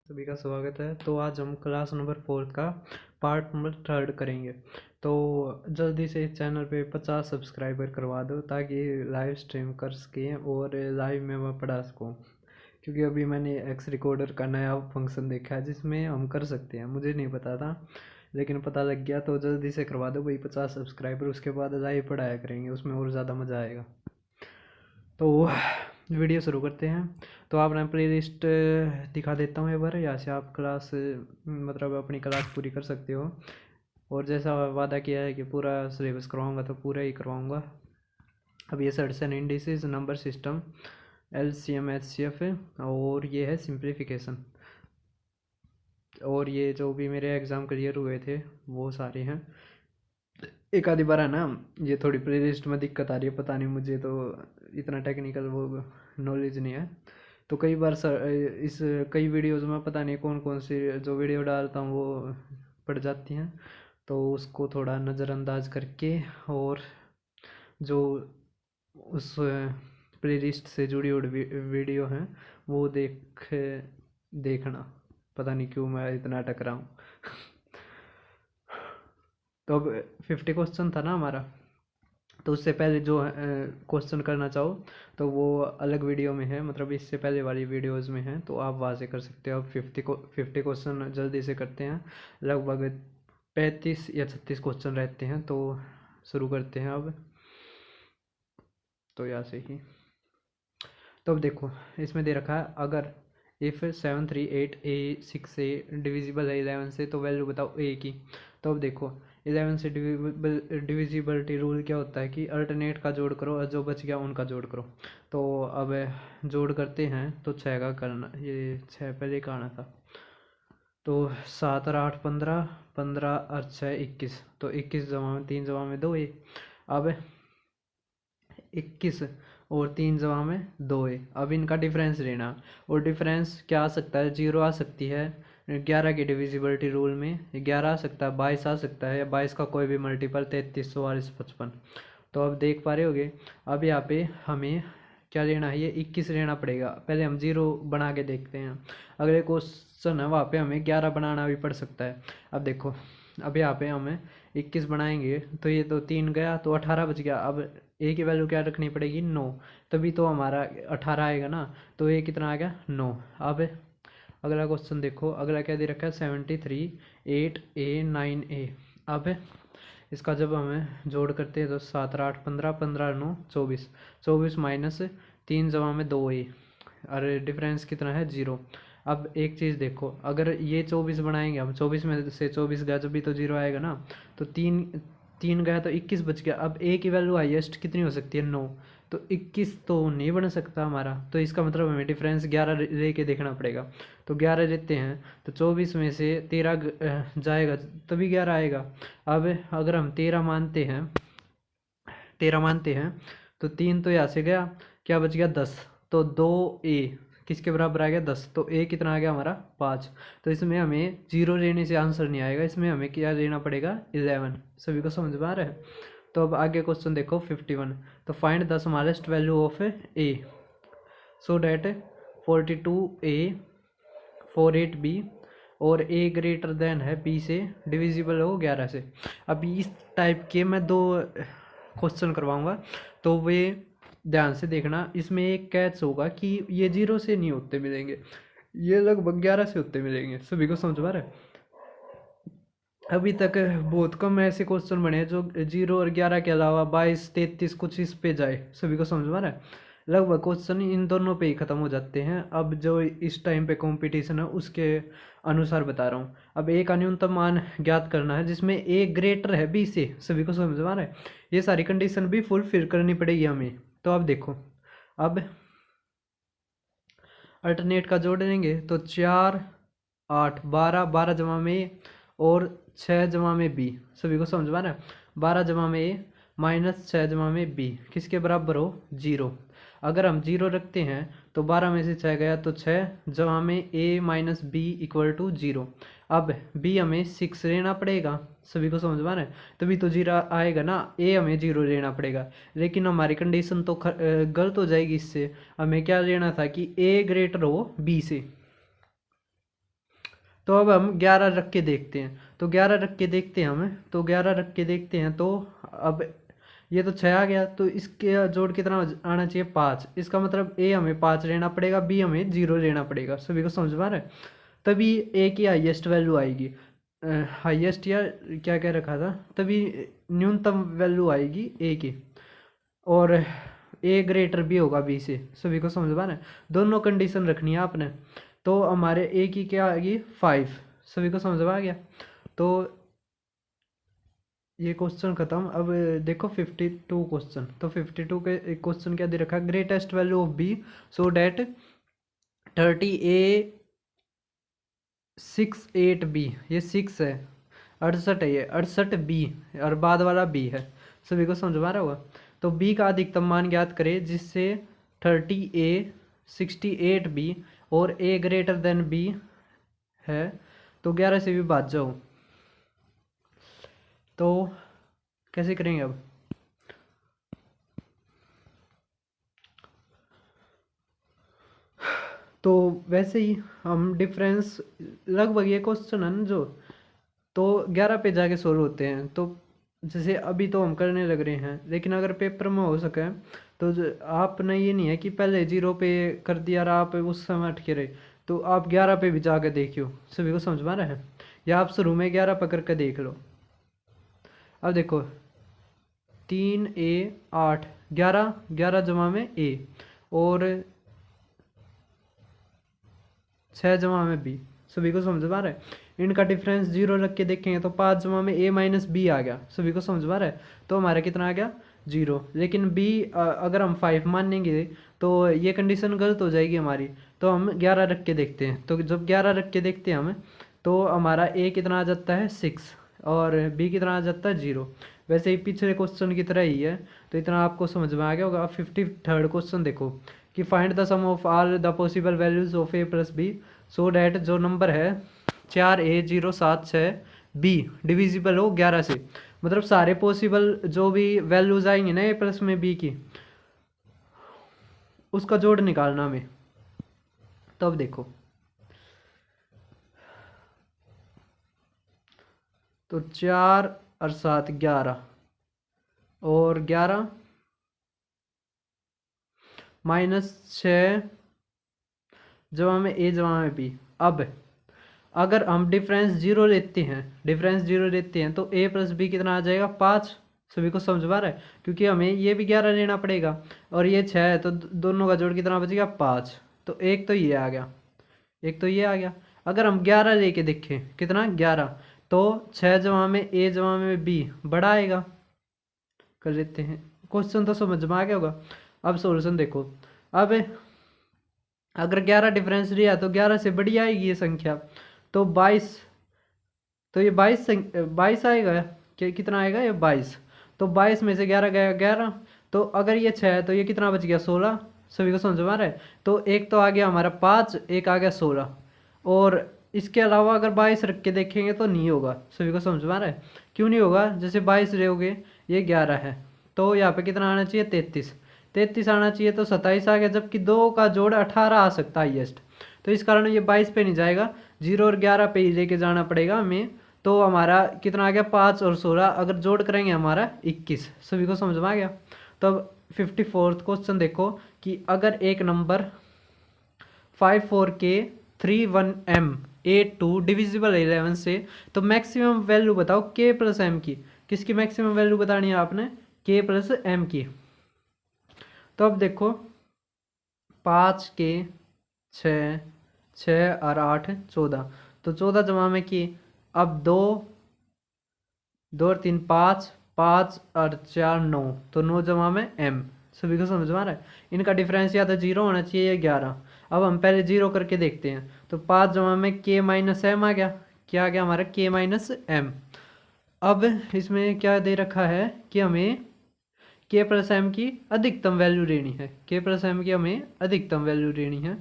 सभी का स्वागत है। तो आज हम क्लास नंबर 4 का पार्ट नंबर 3 करेंगे। तो जल्दी से इस चैनल पे 50 सब्सक्राइबर करवा दो ताकि लाइव स्ट्रीम कर सकें और लाइव में मैं पढ़ा सकूं। क्योंकि अभी मैंने एक्स रिकॉर्डर का नया फंक्शन देखा है जिसमें हम कर सकते हैं, मुझे नहीं पता था लेकिन पता लग गया। तो जल्दी से करवा दो भाई 50 सब्सक्राइबर, उसके बाद लाइव पढ़ाया करेंगे, उसमें और ज़्यादा मज़ा आएगा। तो वीडियो शुरू करते हैं। तो आप मैं प्ले लिस्ट दिखा देता हूँ एक बार, यहाँ से आप क्लास मतलब अपनी क्लास पूरी कर सकते हो। और जैसा वादा किया है कि पूरा सिलेबस करवाऊँगा तो पूरा ही करवाऊँगा। अब ये shirts and indices, number system, LCM HCF और ये है सिंप्लीफिकेशन। और ये जो भी मेरे एग्ज़ाम क्लियर हुए थे वो सारे हैं। एक आधी बार है ना, ये थोड़ी प्ले लिस्ट में दिक्कत आ रही है, पता नहीं, मुझे तो इतना टेक्निकल वो नॉलेज नहीं है। तो कई बार सर इस कई वीडियोज़ में पता नहीं कौन कौन सी जो वीडियो डालता हूँ वो पड़ जाती हैं, तो उसको थोड़ा नज़रअंदाज करके और जो उस प्लेलिस्ट से जुड़ी हुई वीडियो हैं वो देखना। पता नहीं क्यों मैं इतना अटक रहा हूँ। तो अब 50 क्वेश्चन था ना हमारा, तो उससे पहले जो क्वेश्चन करना चाहो तो वो अलग वीडियो में है, मतलब इससे पहले वाली वीडियोस में है, तो आप वहाँ से कर सकते हो। अब 50 क्वेश्चन जल्दी से करते हैं। लगभग 35 या 36 क्वेश्चन रहते हैं, तो शुरू करते हैं अब। तो यहाँ से ही तो अब देखो, इसमें दे रखा है अगर इफ़ 738A6A डिविजिबल है 11 से तो वैल्यू बताओ ए की। तो अब देखो 11 से डिविजिबिलिटी रूल क्या होता है कि अल्टरनेट का जोड़ करो और जो बच गया उनका जोड़ करो। तो अब जोड़ करते हैं तो 6 का करना, ये 6 पहले का आना था। तो 7 और 8 15, 15 और 6 21, तो 21 जमा में 3 जमा में 2 ए। अब 21 और 3 जमा में 2 है। अब इनका डिफरेंस लेना, और डिफरेंस क्या आ सकता है, 0 आ सकती है 11 की डिविजिबिलिटी रूल में, 11 आ सकता है, 22 आ सकता है, या 22 का कोई भी मल्टीपल 33, 44, 55। तो अब देख पा रहे होगे। अब यहाँ पे हमें क्या लेना है, ये 21 लेना पड़ेगा। पहले हम 0 बना के देखते हैं। अगले क्वेश्चन है वहाँ पे हमें 11 बनाना भी पड़ सकता है। अब देखो, अब यहाँ पे हमें 21 बनाएंगे तो ये तो 3 गया तो 18 बच गया। अब ए की वैल्यू क्या रखनी पड़ेगी, 9, तभी तो हमारा 18 आएगा ना। तो ये कितना आ गया, 9। अब अगला क्वेश्चन देखो, अगला क्या दे रखा है, 73 8A 9A। अब इसका जब हमें जोड़ करते हैं तो 7 8 15, 15 9 24, 24 माइनस 3 जमा में 2A, अरे डिफरेंस कितना है, 0। अब एक चीज़ देखो, अगर ये 24 बनाएंगे हम, 24 में से 24 गया जब भी तो 0 आएगा ना। तो 3 गया तो 21 बच गया। अब ए की वैल्यू हाईएस्ट कितनी हो सकती है, 9। तो 21 तो नहीं बन सकता हमारा, तो इसका मतलब हमें डिफरेंस 11 लेके देखना पड़ेगा। तो 11 लेते हैं तो 24 में से 13 जाएगा तभी 11 आएगा। अब अगर हम 13 मानते हैं तो 3 तो यहाँ से गया, क्या बच गया, 10। तो 2A किसके बराबर आ गया, 10। तो ए कितना आ गया हमारा, 5। तो इसमें हमें 0 लेने से आंसर नहीं आएगा, इसमें हमें क्या लेना पड़ेगा, 11। सभी को समझ में आ रहा है। तो अब आगे क्वेश्चन देखो 51। तो find the smallest value of A so that 42A 48B और ए ग्रेटर देन है बी से डिविजिबल हो 11 से। अब इस टाइप के मैं 2 क्वेश्चन करवाऊंगा, तो वे ध्यान से देखना। इसमें एक कैच होगा कि ये 0 से नहीं होते मिलेंगे, ये लगभग 11 से होते मिलेंगे। सभी को समझ में आ रहा है। अभी तक बहुत कम ऐसे क्वेश्चन बने हैं जो 0 और 11 के अलावा 22 33 कुछ इस पे जाए। सभी को समझ में आ रहा है। लगभग क्वेश्चन इन दोनों पे ही ख़त्म हो जाते हैं। अब जो इस टाइम पे कंपटीशन है उसके अनुसार बता रहा हूँ। अब ए का न्यूनतम मान ज्ञात करना है जिसमें ए ग्रेटर है बी से। सभी को समझ में आ रहा है। ये सारी कंडीशन भी फुलफिल करनी पड़ेगी हमें। तो अब देखो, अब अल्टरनेट का जोड़ देंगे तो 4 8 12, 12 जमा में और 6 जमा में बी। सभी को समझ में आ रहा है। 12 जमा में ए माइनस 6 जमा में बी किसके बराबर हो, 0। अगर हम 0 रखते हैं तो 12 में से 6 गया तो 6 जमा में ए माइनस बी इक्वल टू 0। अब बी हमें 6 लेना पड़ेगा। सभी को समझ में आ रहा है। तभी तो 0 आएगा ना, ए हमें 0 लेना पड़ेगा। लेकिन हमारी कंडीशन तो गलत हो जाएगी। इससे हमें क्या लेना था कि ए ग्रेटर हो बी से। तो अब हम 11 रख के देखते हैं, तो 11 रख के देखते हैं हम, तो 11 रख के देखते हैं। तो अब ये तो 6 आ गया, तो इसके जोड़ कितना आना चाहिए 5। इसका मतलब ए हमें 5 लेना पड़ेगा, बी हमें 0 लेना पड़ेगा। सभी को समझ में आ रहा है? तभी ए की हाईएस्ट वैल्यू आएगी, हाईएस्ट या क्या कह रखा था, तभी न्यूनतम वैल्यू आएगी ए की, और ए ग्रेटर भी होगा बी से। सभी को समझ में आ रहा है? दोनों कंडीशन रखनी है आपने। तो हमारे ए की क्या आएगी 5। सभी को समझ में आ गया? तो ये क्वेश्चन खत्म। अब देखो 52 क्वेश्चन। तो 52 के क्वेश्चन क्या दे रखा है, greatest value of B so that 30A 68B, ये 6 है, 68 है, ये 68B और बाद वाला B है। सभी को समझ में आ रहा होगा? तो B का अधिकतम मान ज्ञात करें जिससे 30A 68B और A ग्रेटर देन B है, तो 11 से भी भाग जाओ। तो कैसे करेंगे अब? तो वैसे ही हम डिफरेंस लगभग ये क्वेश्चन है ना जो, तो 11 पे जाके सोल्व होते हैं। तो जैसे अभी तो हम करने लग रहे हैं, लेकिन अगर पेपर में हो सके तो आपने ये नहीं है कि पहले 0 पे कर दिया और आप उस समय अटके रहे, तो आप 11 पे भी जाके देखियो। सभी को समझ में आ रहा है? या आप शुरू में 11 पकड़ के देख लो। अब देखो 3A 8, 11, 11 जमा में A और 6 जमा में B। सभी को समझ में आ रहा है? इनका डिफरेंस 0 रख के देखेंगे तो 5 जमा में A माइनस B आ गया। सभी को समझ में आ रहा है? तो हमारा कितना आ गया 0। लेकिन B अगर हम 5 मानेंगे तो ये कंडीशन गलत हो जाएगी हमारी। तो हम 11 रख के देखते हैं। तो जब 11 रख के देखते हैं हम, तो हमारा A कितना आ जाता है 6 और B कितना आ जाता है 0। वैसे ही पिछले क्वेश्चन की तरह ही है। तो इतना आपको समझ में आ गया होगा। 53rd क्वेश्चन देखो कि find the sum of all the possible values of A plus B so that जो नंबर है 4A076B डिविजिबल हो 11 से। मतलब सारे पॉसिबल जो भी वैल्यूज आएंगे ना A प्लस में B की, उसका जोड़ निकालना हमें। तो अब देखो, तो 4 और 7 11 और 11 माइनस 6 जमा में A जमा में B। अब अगर हम डिफरेंस 0 लेते हैं, डिफरेंस 0 लेते हैं तो A प्लस बी कितना आ जाएगा 5। सभी को समझ में आ रहा है? क्योंकि हमें ये भी 11 लेना पड़ेगा और ये 6 है, तो दोनों का जोड़ कितना बचेगा 5। तो एक तो ये आ गया, एक तो ये आ गया। अगर हम 11 लेके देखें कितना 11, तो 6 जमा में A जमा में B बड़ा आएगा। कर लेते हैं, क्वेश्चन तो समझ में आ गया होगा। अब सॉल्यूशन देखो। अब अगर 11 डिफरेंस लिया तो 11 से बड़ी आएगी ये संख्या, तो 22, तो ये 22 आएगा। कितना आएगा ये 22। तो 22 में से 11 गया 11, तो अगर ये 6 है तो ये कितना बच गया 16। सभी को समझ में आ रहा है? तो एक तो आ गया हमारा 5, एक आ गया 16। और इसके अलावा अगर 22 रख के देखेंगे तो नहीं होगा। सभी को समझ में आ रहा है? क्यों नहीं होगा? जैसे 22 रहोगे, ये 11 है, तो यहाँ पे कितना आना चाहिए 33, 33 आना चाहिए, तो 27 आ गया। जबकि 2 का जोड़ 18 आ सकता है हाईएस्ट। तो इस कारण ये 22 पे नहीं जाएगा, 0 और 11 पे ही लेके जाना पड़ेगा हमें। तो हमारा कितना आ गया 5 और 16, अगर जोड़ करेंगे हमारा 21। सभी को समझ में आ गया? तो अब 54th क्वेश्चन देखो कि अगर एक नंबर 54K31M82 डिविजिबल 11 से, तो मैक्सिमम वैल्यू बताओ K प्लस M की। किसकी मैक्सिमम वैल्यू बतानी है आपने? K प्लस M की। तो अब देखो 5K 6, 6 और 8 14, तो 14 जमा में की। अब 2 2 और 3 5, 5 और 4 9, तो 9 जमा में M। सभी को समझ में आ रहा है? इनका डिफरेंस या तो 0 होना चाहिए या 11। अब हम पहले 0 करके देखते हैं। तो 5 जमा में K माइनस M आ गया। क्या आ गया हमारा K माइनस M। अब इसमें क्या दे रखा है कि हमें K प्लस M की अधिकतम वैल्यू लेनी है। K प्लस M की हमें अधिकतम वैल्यू लेनी है,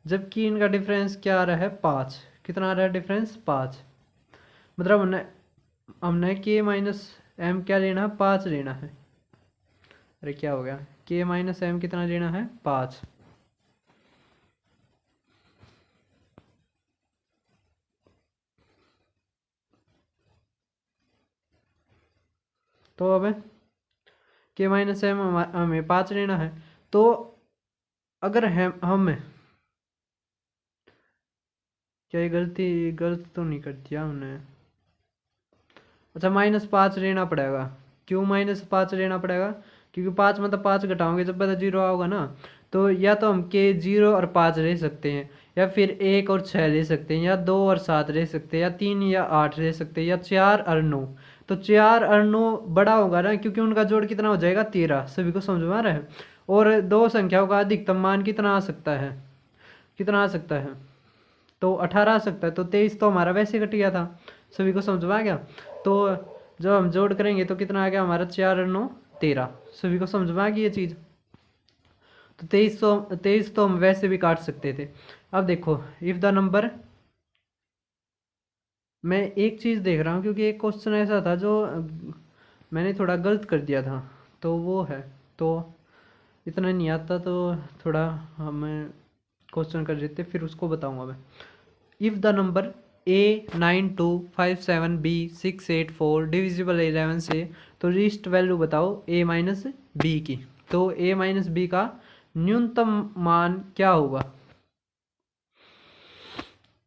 जबकि इनका डिफरेंस क्या आ रहा है 5। कितना आ रहा है डिफरेंस 5। मतलब हमने K माइनस M क्या लेना है 5 लेना है। अरे क्या हो गया, K माइनस M कितना लेना है 5। तो अब के माइनस एम हमें 5 लेना है। तो अगर हम क्या ये गलत तो नहीं कर दिया हमने? अच्छा, -5 लेना पड़ेगा। क्यों -5 लेना पड़ेगा? क्योंकि 5 मतलब 5 घटाओगे जब पता 0 आओगा ना, तो या तो हम के 0 और 5 ले सकते हैं, या फिर 1 और 6 ले सकते हैं, या 2 और 7 ले सकते हैं, या 3 या 8 ले सकते हैं, या 4 और 9। तो 4 और 9 बड़ा होगा ना, क्योंकि उनका जोड़ कितना हो जाएगा 13। सभी को समझ में आ रहा है? और दो संख्याओं का अधिकतम मान कितना आ सकता है? कितना आ सकता है? तो 18 आ सकता है। तो 23 तो हमारा वैसे कट गया था। सभी को समझ में आ गया? तो जब हम जोड़ करेंगे तो कितना आ गया हमारा? 4 और 9 13। सभी को समझ में आ गई ये चीज़? तो 23 तो हम वैसे भी काट सकते थे। अब देखो, इफ़ द नंबर, मैं एक चीज़ देख रहा हूँ क्योंकि एक क्वेश्चन ऐसा था जो मैंने थोड़ा गलत कर दिया था, तो वो है, तो इतना नहीं आता, तो थोड़ा हमें क्वेश्चन कर देते फिर उसको बताऊंगा मैं। If the number A9257B684 divisible 11 से, तो लीस्ट वैल्यू बताओ A माइनस बी की। तो A माइनस बी का न्यूनतम मान क्या होगा?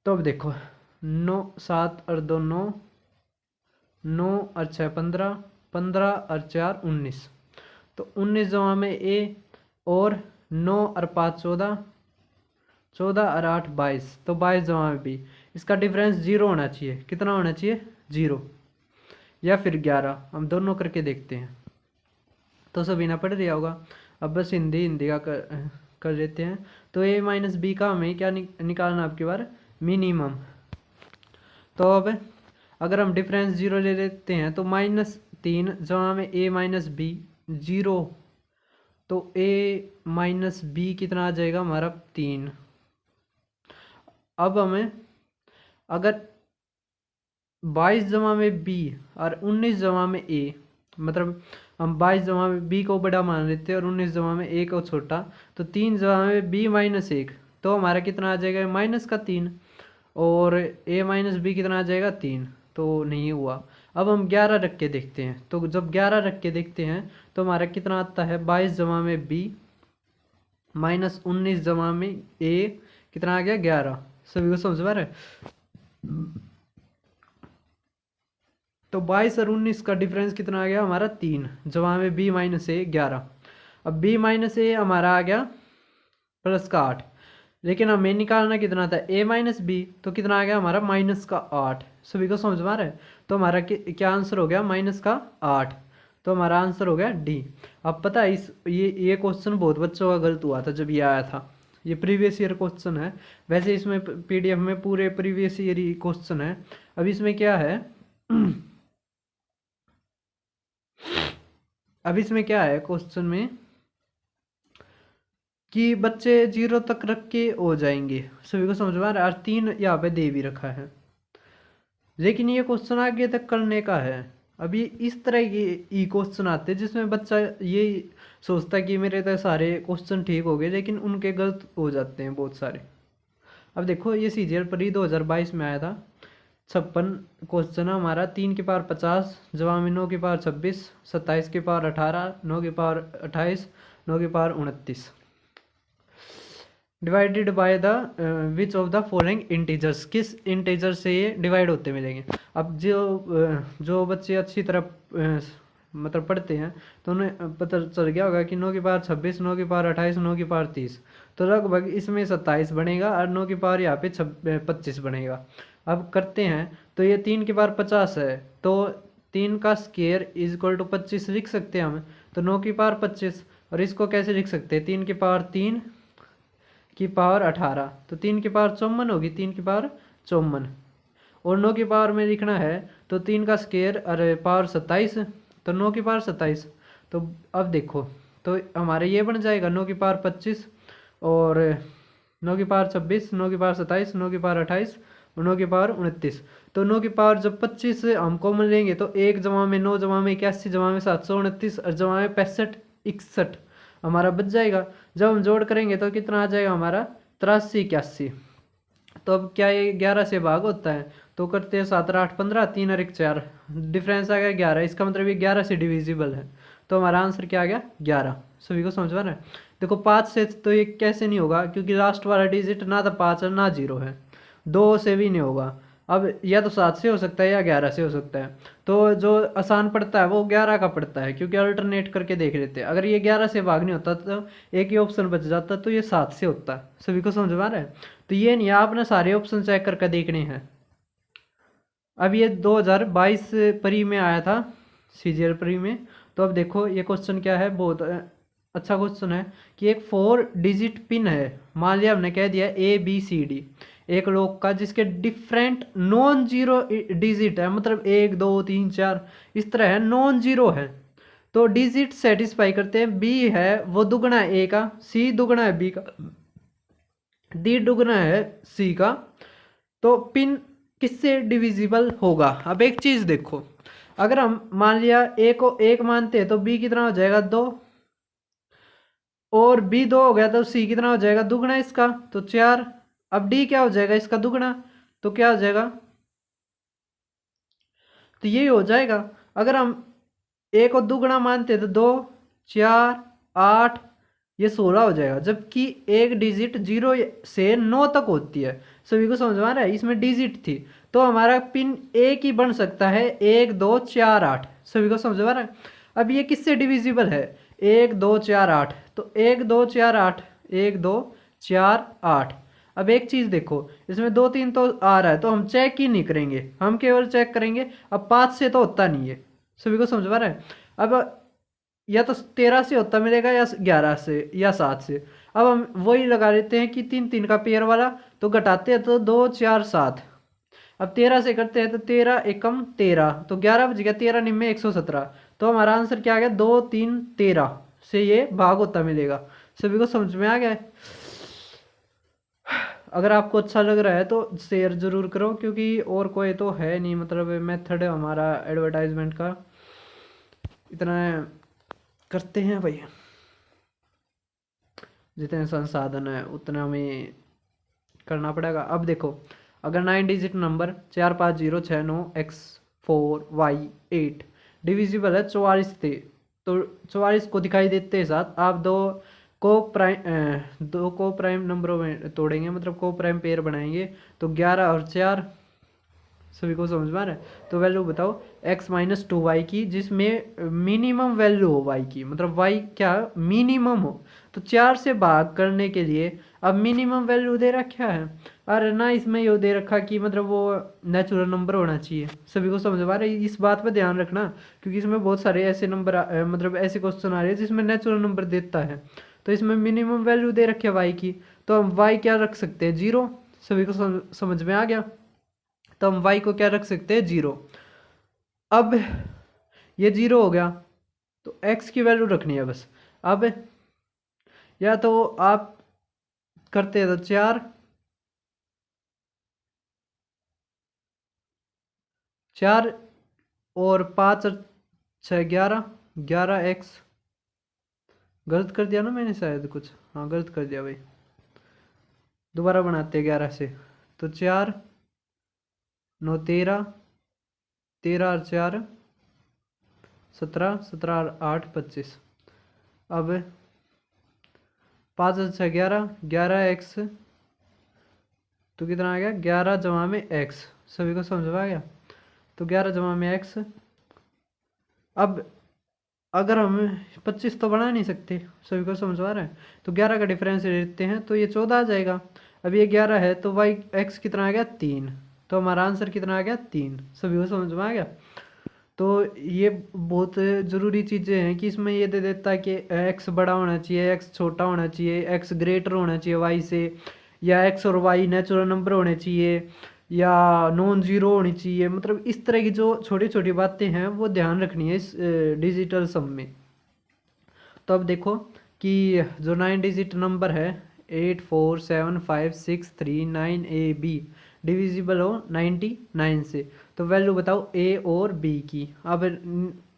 तो अब देखो, 9 7 और 2 9, 9 और 6 15, 15 और 4 19। तो 19 जमा में A, और 9 और 5 14, 14 और 8 22। तो 22 जमा में B। इसका डिफरेंस 0 होना चाहिए। कितना होना चाहिए? 0 या फिर 11। हम दोनों करके देखते हैं। तो सभी ना पढ़ लिया होगा। अब बस हिंदी का कर लेते हैं। तो A माइनस बी का हमें क्या निकालना आपकी बार? मिनिमम। तो अब अगर हम डिफरेंस 0 ले लेते हैं तो -3 जमा में A माइनस बी 0। तो A माइनस बी कितना आ जाएगा हमारा? 3। अब हमें अगर 22 जमा में B और 19 जमा में A, मतलब हम 22 जमा में B को बड़ा मान लेते हैं और 19 जमा में A को छोटा, तो 3 जमा में B माइनस 1, तो हमारा कितना आ जाएगा? माइनस का 3। और A माइनस बी कितना आ जाएगा? 3। तो नहीं हुआ। अब हम 11 रख के देखते हैं। तो जब 11 रख के देखते हैं तो हमारा कितना आता है? 22 जमा में B माइनस 19 जमा में A, कितना आ गया? 11। सभी को समझ में आ रहा है? तो 22 और 19 का डिफरेंस कितना आ गया हमारा? 3 जमा में B माइनस A 11। अब B माइनस A हमारा आ गया प्लस का 8, लेकिन हमें निकालना कितना था? A माइनस बी, तो कितना आ गया हमारा? माइनस का 8। सभी को समझ में आ रहा है? तो हमारा क्या आंसर हो गया? माइनस का 8। तो हमारा आंसर हो गया डी। अब पता है ये क्वेश्चन बहुत बच्चों का गलत हुआ था जब ये आया था। ये प्रीवियस ईयर क्वेश्चन है। वैसे इसमें PDF में पूरे प्रीवियस ईयर ही क्वेश्चन है। अब इसमें क्या है अब इसमें क्या है क्वेश्चन में कि बच्चे 0 तक रख के हो जाएंगे। सभी को समझ में आ रहा है? और 3 यहाँ पे दे भी रखा है, लेकिन ये क्वेश्चन आगे तक करने का है। अभी इस तरह के क्वेश्चन आते हैं जिसमें बच्चा ये सोचता है कि मेरे तो सारे क्वेश्चन ठीक हो गए, लेकिन उनके गलत हो जाते हैं बहुत सारे। अब देखो, ये CGL प्री 2022 में आया था। 56 क्वेश्चन है हमारा। 3 की पावर 50 जवाब में 9 की पावर 26, 27 की पावर 18, 9 की पावर 28, 9 की power 29। Divided by the which of the following integers, किस इंटीजर से ये डिवाइड होते मिलेंगे। अब जो बच्चे अच्छी तरह मतलब पढ़ते हैं तो उन्हें पता चल गया होगा कि 9 की पावर 26, 9 की पावर 28, 9 की पावर 30, तो लगभग इसमें 27 बनेगा और 9 की पावर यहाँ पे 25 बनेगा। अब करते हैं, तो ये 3 की पावर 50 है, तो 3 का स्क्वायर इज इक्वल टू 25 लिख सकते हैं हम। तो 9 की पावर 25, और इसको कैसे लिख सकते हैं? 3 की पावर 3 की पावर 18, तो 3 की पावर 54 होगी। 3 की पावर 54, और 9 की पावर में लिखना है तो 3 का स्क्वायर और पावर 27, तो 9 की पावर 27। तो अब देखो, तो हमारे ये बन जाएगा 9 की पावर 25 और 9 की पावर 26, 9 की पावर 27, 9 की पावर 28 और 9 की पावर 29। तो 9 की पावर जब 25 हम कॉमन लेंगे तो 1 जमा में 9 जमा में 81 जमा में 729 और जमा में 65 61 हमारा बच जाएगा। जब हम जोड़ करेंगे तो कितना आ जाएगा हमारा? 83 81। तो अब क्या ये 11 से भाग होता है? तो करते हैं 7 और 8 15, 3 और 1 4, डिफरेंस आ गया 11। इसका मतलब ये 11 से डिविजिबल है, तो हमारा आंसर क्या आ गया 11। सभी को समझ में आ रहा है। देखो 5 से तो ये कैसे नहीं होगा, क्योंकि लास्ट वाला डिजिट ना तो 5 है ना 0 है, 2 से भी नहीं होगा। अब या तो 7 से हो सकता है या 11 से हो सकता है, तो जो आसान पड़ता है वो 11 का पड़ता है, क्योंकि अल्टरनेट करके देख लेते हैं। अगर ये 11 से भाग नहीं होता तो एक ही ऑप्शन बच जाता, तो ये 7 से होता। सभी को समझ में आ रहा है। तो ये नहीं, आपने सारे ऑप्शन चेक करके देखने हैं। अब ये 2022 प्री में आया था, सीजीएल प्री में। तो अब देखो ये क्वेश्चन क्या है, बहुत अच्छा क्वेश्चन है कि एक 4 डिजिट पिन है, मान लिया हमने कह दिया ABCD, एक लोग का, जिसके डिफरेंट नॉन जीरो डिजिट है, मतलब 1 2 3 4 इस तरह है, नॉन जीरो है। तो डिजिट सेटिस्फाई करते हैं, B है वो दुगना है A का, C दुगना है B का, D दुगना है C का। तो पिन किससे डिविजिबल होगा। अब एक चीज देखो, अगर हम मान लिया A को 1 मानते हैं तो B कितना हो जाएगा 2, और B 2 हो गया तो C कितना हो जाएगा दुगना इसका, तो 4। अब D क्या हो जाएगा इसका दुगना, तो क्या हो जाएगा, तो ये हो जाएगा। अगर हम A को दुगना मानते हैं तो 2 4 8 ये 16 हो जाएगा, जबकि एक डिजिट 0 से 9 तक होती है। सभी को समझ में आ रहा है, इसमें डिजिट थी, तो हमारा पिन एक ही बन सकता है 1 2 4 8। सभी को समझ में आ रहा है। अब ये किससे डिविजिबल है, 1 2 4 8, तो 1 2 4 8, 1 2 4 8। अब एक चीज देखो, इसमें 2 3 तो आ रहा है, तो हम चेक ही नहीं करेंगे, हम केवल चेक करेंगे। अब 5 से तो होता नहीं है। सभी को समझ में आ रहा है। अब या तो 13 से होता मिलेगा, या 11 से, या 7 से। अब हम वही लगा लेते हैं कि 3 3 का पेयर वाला, तो घटाते हैं तो 2 4 7। अब 13 से करते हैं तो 13 एकम 13, तो 11 बच गया, 13 निम्न 117। तो हमारा आंसर क्या आ गया, 2 3 13 से ये भाग होता मिलेगा। सभी को समझ में आ गया। अगर आपको अच्छा लग रहा है तो शेयर जरूर करो, क्योंकि और कोई तो है नहीं, मतलब मेथड हमारा एडवर्टाइजमेंट का इतना करते हैं भाई, जितने संसाधन है उतना हमें करना पड़ेगा। अब देखो, अगर 9 डिजिट नंबर 450696X4Y8 डिविजिबल है 44 से, तो 44 को दिखाई देते हैं साथ आप दो को प्राइम नंबरों में तोड़ेंगे, मतलब को प्राइम पेयर बनाएंगे, तो 11 और 4। सभी को समझ में आ रहा है। तो वैल्यू बताओ x-2y की, जिसमें मिनिमम वैल्यू हो y की, मतलब y क्या मिनिमम हो। तो 4 से भाग करने के लिए अब मिनिमम वैल्यू दे रखा है, और ना इसमें ये दे रखा कि मतलब वो नेचुरल नंबर होना चाहिए। सभी को समझ में आ रहा है, इस बात पर ध्यान रखना, क्योंकि इसमें बहुत सारे ऐसे नंबर मतलब ऐसे क्वेश्चन आ रहे हैं जिसमें नेचुरल नंबर देता है। तो इसमें मिनिमम वैल्यू दे रखी है y की, तो हम y क्या रख सकते हैं 0। सभी को समझ में आ गया। तो हम y को क्या रख सकते हैं 0। अब ये 0 हो गया, तो x की वैल्यू रखनी है बस। अब या तो आप करते हैं तो 4 4 और 5 और 6 11, 11x। गलत कर दिया ना मैंने शायद कुछ, हाँ गलत कर दिया भाई, दोबारा बनाते हैं 11 से। तो 4 9 13, 13 और 4 17, 17 और 8 25। अब 5 और 6 11, 11x, तो कितना आ गया 11 जमा में x। सभी को समझ में आ गया। तो 11 जमा में x। अब अगर हम 25 तो बना नहीं सकते, सभी को समझ आ रहा है, तो 11 का डिफरेंस लेते हैं तो ये 14 आ जाएगा। अब ये 11 है तो y x कितना आ गया 3, तो हमारा आंसर कितना आ गया 3। सभी को समझ में आ गया। तो ये बहुत ज़रूरी चीज़ें हैं कि इसमें ये दे देता है कि x बड़ा होना चाहिए, x छोटा होना चाहिए, x ग्रेटर होना चाहिए y से, या x और y नेचुरल नंबर होने चाहिए, या नॉन जीरो होनी चाहिए। मतलब इस तरह की जो छोटी छोटी बातें हैं वो ध्यान रखनी है इस डिजिटल सम में। तो अब देखो कि जो 9 डिजिट नंबर है 847563 9AB डिविजिबल हो 99 से, तो वैल्यू बताओ A और B की। अब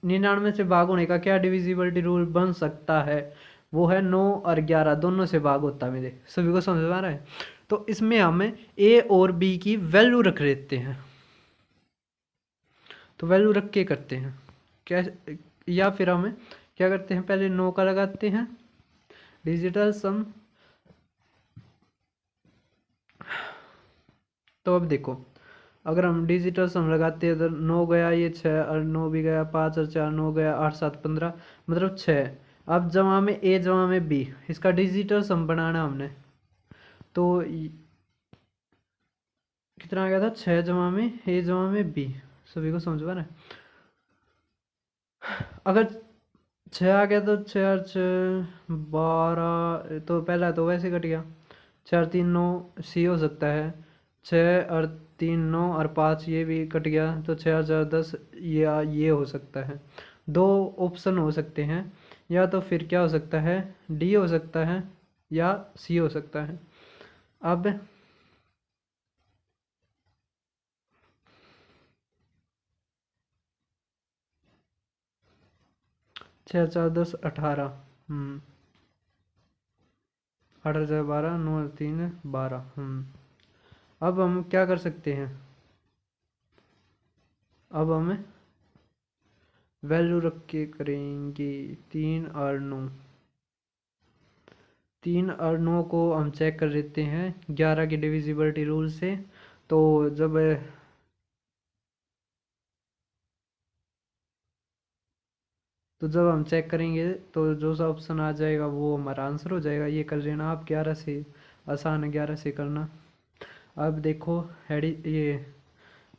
99 से भाग होने का क्या डिविजिबिलिटी रूल बन सकता है, वो है 9 और 11 दोनों से भाग होता मेरे। सभी को समझ में आ रहा है। तो इसमें हम A और B की वैल्यू रख लेते हैं। तो वैल्यू रख के करते हैं क्या, या फिर हम क्या करते हैं, पहले 9 का लगाते हैं डिजिटल सम। तो अब देखो, अगर हम डिजिटल सम लगाते हैं तो 9 गया, ये 6 और 9 भी गया, 5 और 4 9 गया, 8 7 15, मतलब 6। अब जमा में ए जमा में बी, इसका डिजिटल सम बनाना हमने, तो कितना आ गया था, 6 जमा में ए जमा में बी। सभी को समझ पा रहे हैं? अगर 6 आ गया तो 6 और 6 12, तो पहला तो वैसे कट गया, 4 3 9 सी हो सकता है, 6 और 3 9 और 5 ये भी कट गया, तो 6 और 4 10, ये हो सकता है। दो ऑप्शन हो सकते हैं, या तो फिर क्या हो सकता है, डी हो सकता है या सी हो सकता है। अब 6 4 10 18, 18 4 12 9 3 12। अब हम क्या कर सकते हैं, अब हम वैल्यू रख के करेंगे 3 और 9। 3 और 9 को हम चेक कर लेते हैं 11 की डिविजिबिलिटी रूल से। तो जब हम चेक करेंगे तो जो सा ऑप्शन आ जाएगा वो हमारा आंसर हो जाएगा। ये कर लेना आप 11 से, आसान है 11 से करना। अब देखो ये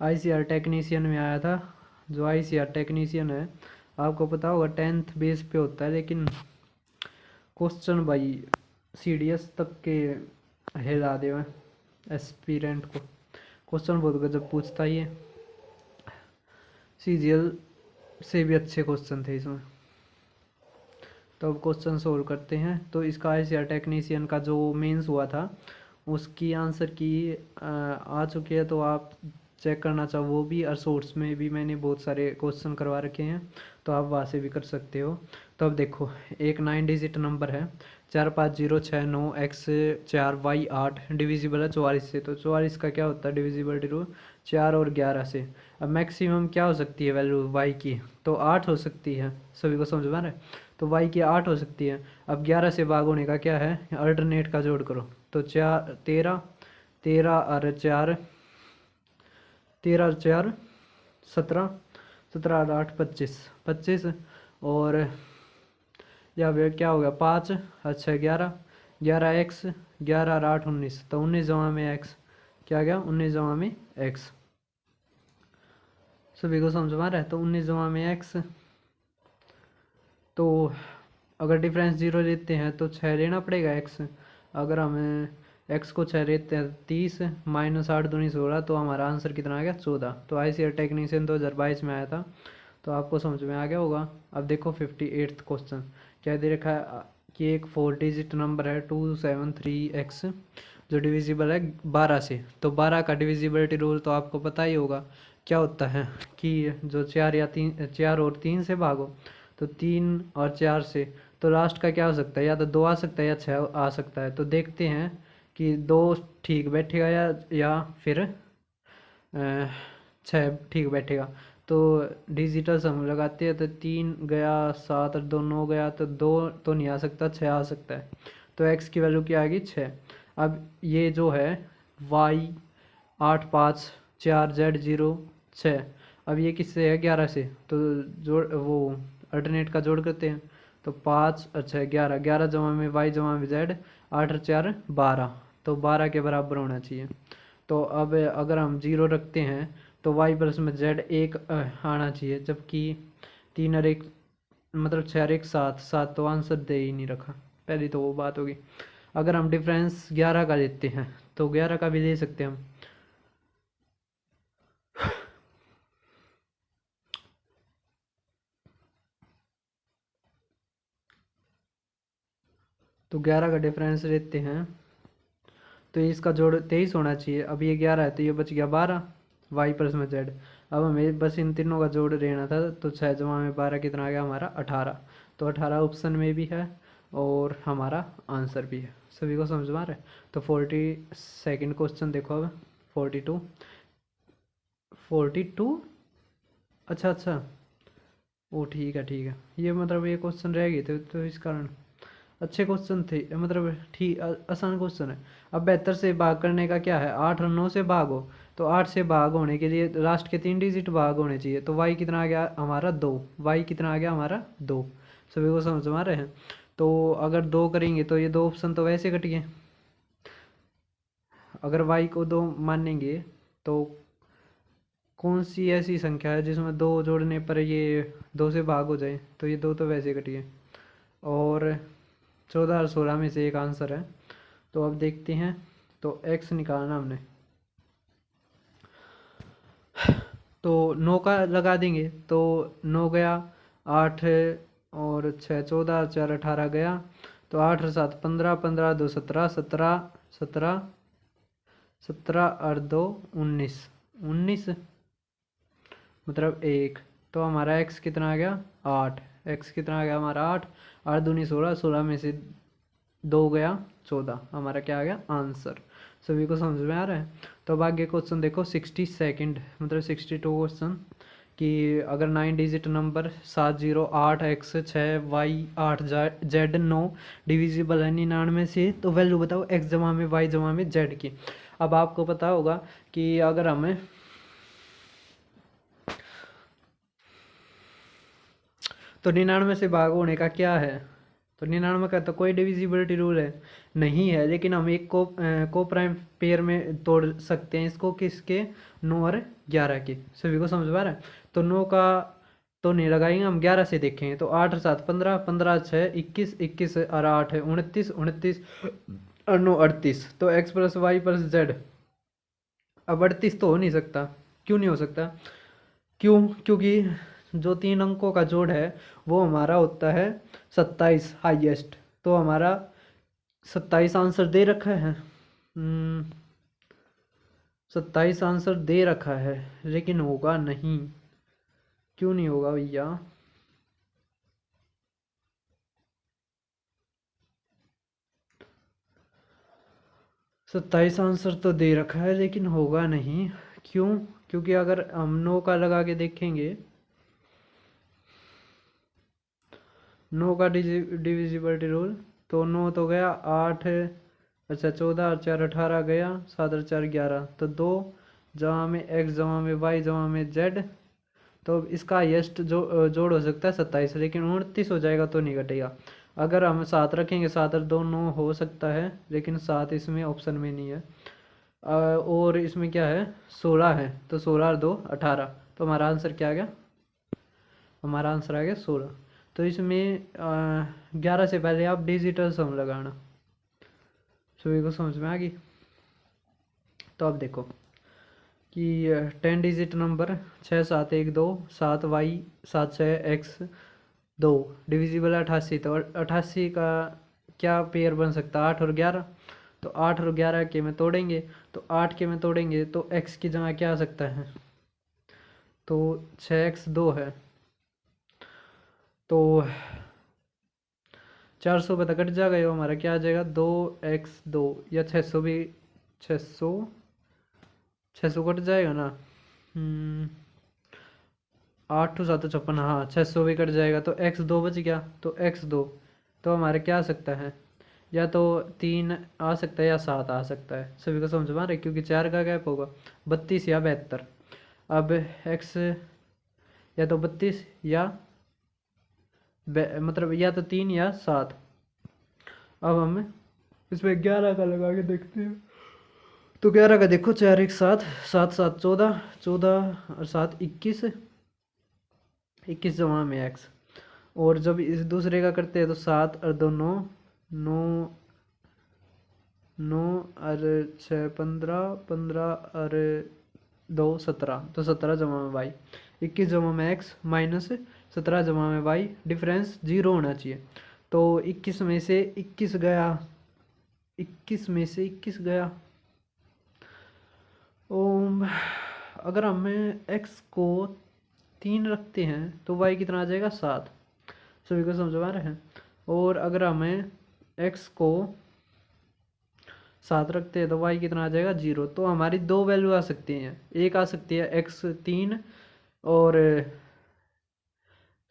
आईसीआर टेक्नीशियन में आया था। जो आईसीआर टेक्नीशियन है आपको पता होगा 10th बेस पे होता है, लेकिन क्वेश्चन भाई सीडीएस तक के हिला दे एस्पिरेंट को। क्वेश्चन बहुत गजब पूछता ही है, सीजीएल से भी अच्छे क्वेश्चन थे इसमें। तो अब क्वेश्चन सोल्व करते हैं। तो इसका आईसीआर टेक्नीशियन का जो मेंस हुआ था उसकी आंसर की आ चुकी है, तो आप चेक करना चाहो वो भी, और सोर्स में भी मैंने बहुत सारे क्वेश्चन करवा रखे हैं, तो आप वहाँ से भी कर सकते हो। तो अब देखो, एक 9 डिजिट नंबर है 4 5 0 6 9 x 4 y 8, डिविजिबल है 44 से। तो 44 का क्या होता है डिविजिबिलिटी रूल, 4 और 11 से। अब मैक्सिमम क्या हो सकती है वैल्यू y की, तो 8 हो सकती है। सभी को समझ में आ रहा है? तो y की 8 हो सकती है। अब 11 से भाग होने का क्या है, अल्टरनेट का जोड़ करो, तो 4 13, 13 और 4 13 और 4 17, 17 और 8 25, 25 और या वे क्या हो गया 5 अच्छा 11, 11 x, 11 और 8 19, तो 19 जमा में x क्या गया, 19 जमा में x। सभी को समझ में आ रहा है? तो 19 जमा में x, तो अगर डिफरेंस 0 लेते हैं तो 6 लेना पड़ेगा x। अगर हमें x को 6 लेते हैं 30 माइनस 8 दूनी 16, तो हमारा आंसर कितना आ गया 14। तो आईसीआर टेक्नीशियन 2022 में आया था, तो आपको समझ में आ गया होगा। अब देखो 58th क्वेश्चन क्या दे रखा है कि एक 4 डिजिट नंबर है 273x जो डिविजिबल है 12 से। तो 12 का डिविजिबिलिटी रूल तो आपको पता ही होगा क्या होता है कि जो 4 और 3 से भागो, तो 3 और 4 से, तो लास्ट का क्या हो सकता है, या तो 2 आ सकता है या 6 आ सकता है। तो देखते हैं कि 2 ठीक बैठेगा या फिर 6 ठीक बैठेगा। तो डिजिटल सम लगाते हैं, तो 3 गया 7 और 2 9 गया, तो 2 तो नहीं आ सकता, 6 आ सकता है। तो x की वैल्यू क्या आएगी 6। अब ये जो है y 8 5 4 z 0 6, अब ये किससे है 11 से, तो जोड़ वो अल्टरनेट का जोड़ करते हैं। तो 5 अच्छा 11, 11 जमा में y जमा में z, 8 और 4 12, तो 12 के बराबर होना चाहिए। तो अब अगर हम 0 रखते हैं तो y प्लस में z 1 आना चाहिए, जबकि 3 और 1 मतलब 6 और 1 7, 7 तो आंसर दे ही नहीं रखा। पहली तो वो बात होगी। अगर हम डिफरेंस 11 का लेते हैं तो 11 का भी ले सकते हैं हम। तो 11 का डिफरेंस लेते हैं तो इसका जोड़ 23 होना चाहिए। अब ये 11 है तो ये बच गया 12, वाई प्लस में जेड। अब हमें बस इन तीनों का जोड़ लेना था, तो 6 जमा में 12 कितना आ गया हमारा 18। तो 18 ऑप्शन में भी है और हमारा आंसर भी है। सभी को समझ में आ रहा है? तो 42nd क्वेश्चन देखो अब 42, 42 अच्छा अच्छा। ओ ठीक है ठीक है, ये मतलब ये क्वेश्चन रह गए थे तो इस कारण। अच्छे क्वेश्चन थे, मतलब ठीक आसान क्वेश्चन है। अब 72 से भाग करने का क्या है, 8 और 9 से भाग हो, तो 8 से भाग होने के लिए लास्ट के 3 डिजिट भाग होने चाहिए, तो वाई कितना आ गया हमारा 2। वाई कितना आ गया हमारा 2। सभी को समझ में आ रहे हैं। तो अगर 2 करेंगे तो ये 2 ऑप्शन तो वैसे कट गए। अगर वाई को 2 मानेंगे तो कौन सी ऐसी संख्या है जिसमें 2 जोड़ने पर ये 2 से भाग हो जाए, तो ये 2 तो वैसे कट गए। और 14 और 16 में से एक आंसर है। तो अब देखते हैं, तो एक्स निकालना हमने, तो 9 का लगा देंगे तो 9 गया, 8 और 6 14 और 4 18 गया, तो 8 और 7 15, 15 2 17, 17 17, 17 और 2 19, 19 मतलब 1। तो हमारा एक्स कितना आ गया 8। एक्स कितना आ गया हमारा 8। 8 दूनी 16, 16 में से 2 गया 14, हमारा क्या आ गया आंसर। सभी को समझ में आ रहा है। तो अब आगे क्वेश्चन देखो 62 मतलब 62 क्वेश्चन, कि अगर 9 digit number 7 0 8 x 6 y 8 z 9 divisible है 99 से, तो वैल्यू बताओ x जमा में y जमा में z की। अब आपको पता होगा कि अगर हमें तो 99 से भाग होने का क्या है, तो 99 का तो कोई डिविजिबिलिटी रूल है नहीं है, लेकिन हम एक को प्राइम पेयर में तोड़ सकते हैं इसको, किसके 9 और 11 के। सभी को समझ में आ रहा है। तो 9 का तो नहीं लगाएंगे, हम 11 से देखेंगे, तो 8 और 7 15, 15 6 21, 21 और 8 है 29, 29 और 9 38, तो x plus Y plus Z. अब 38 तो हो नहीं सकता। क्यों नहीं हो सकता, क्यों, क्योंकि जो 3 अंकों का जोड़ है वो हमारा होता है 27 हाईएस्ट। तो हमारा 27 आंसर दे रखा है, 27 आंसर दे रखा है, लेकिन होगा नहीं। क्यों नहीं होगा भैया, 27 आंसर तो दे रखा है लेकिन होगा नहीं। क्यों, क्योंकि अगर हम 9 का लगा के देखेंगे, 9 का डिविजिबिलिटी रूल, तो 9 तो गया 8, अच्छा 14 और 4 18 गया, 7 और 4 11, तो 2 जमा में x जमा में y जमा में z। तो इसका हाइएस्ट जोड़ हो सकता है 27, लेकिन 29 हो जाएगा तो नहीं घटेगा। अगर हम 7 रखेंगे, 7 और 2 9 हो सकता है, लेकिन 7 इसमें ऑप्शन में नहीं है। और इसमें क्या है 16 है, तो 16 और 2 18, तो हमारा आंसर क्या आ गया, हमारा आंसर आ गया 16। तो इसमें 11 से पहले आप डिजिटल सम लगाना। सभी को समझ में आ गई। तो अब देखो कि 10 digit number 6712 7y 76x 2 divisible 88, तो 88 का क्या पेयर बन सकता है 8 और 11, तो 8 और 11 के में तोड़ेंगे, तो 8 के में तोड़ेंगे तो x की जगह क्या आ सकता है, तो 6x 2 है, तो 400 पता कट जाएगा, ये हमारा क्या आ जाएगा 2x 2, या 600 भी, 600 600 कट जाएगा ना, 8 7 56, हाँ 600 भी कट जाएगा, तो x 2 बच गया, तो x 2 तो हमारे क्या आ सकता है, या तो 3 आ सकता है या 7 आ सकता है। सभी को समझ में आ रहा है, क्योंकि 4 का गैप होगा 32 या 72। अब x या तो 32 या मतलब या तो 3 या 7। अब हम इसमें 11 का लगा के देखते हैं, तो 11 का देखो 4 1 7, 7 7 14, 14 और 7 21, 21 जमा में x। और जब इस दूसरे का करते हैं तो 7 और 2 9, 9 9 और 6 15, 15 और 2 17, तो 17 जमा में y, 21 जमा में x माइनस 17 जमा में y, डिफरेंस 0 होना चाहिए। तो 21 में से 21 गया, 21 में से 21 गया। ओम, अगर हमें x को 3 रखते हैं तो y कितना आ जाएगा 7। सभी को समझ में आ रहा है। और अगर हमें x को 7 रखते हैं तो y कितना आ जाएगा 0। तो हमारी दो वैल्यू आ सकती हैं, एक आ सकती है x 3 और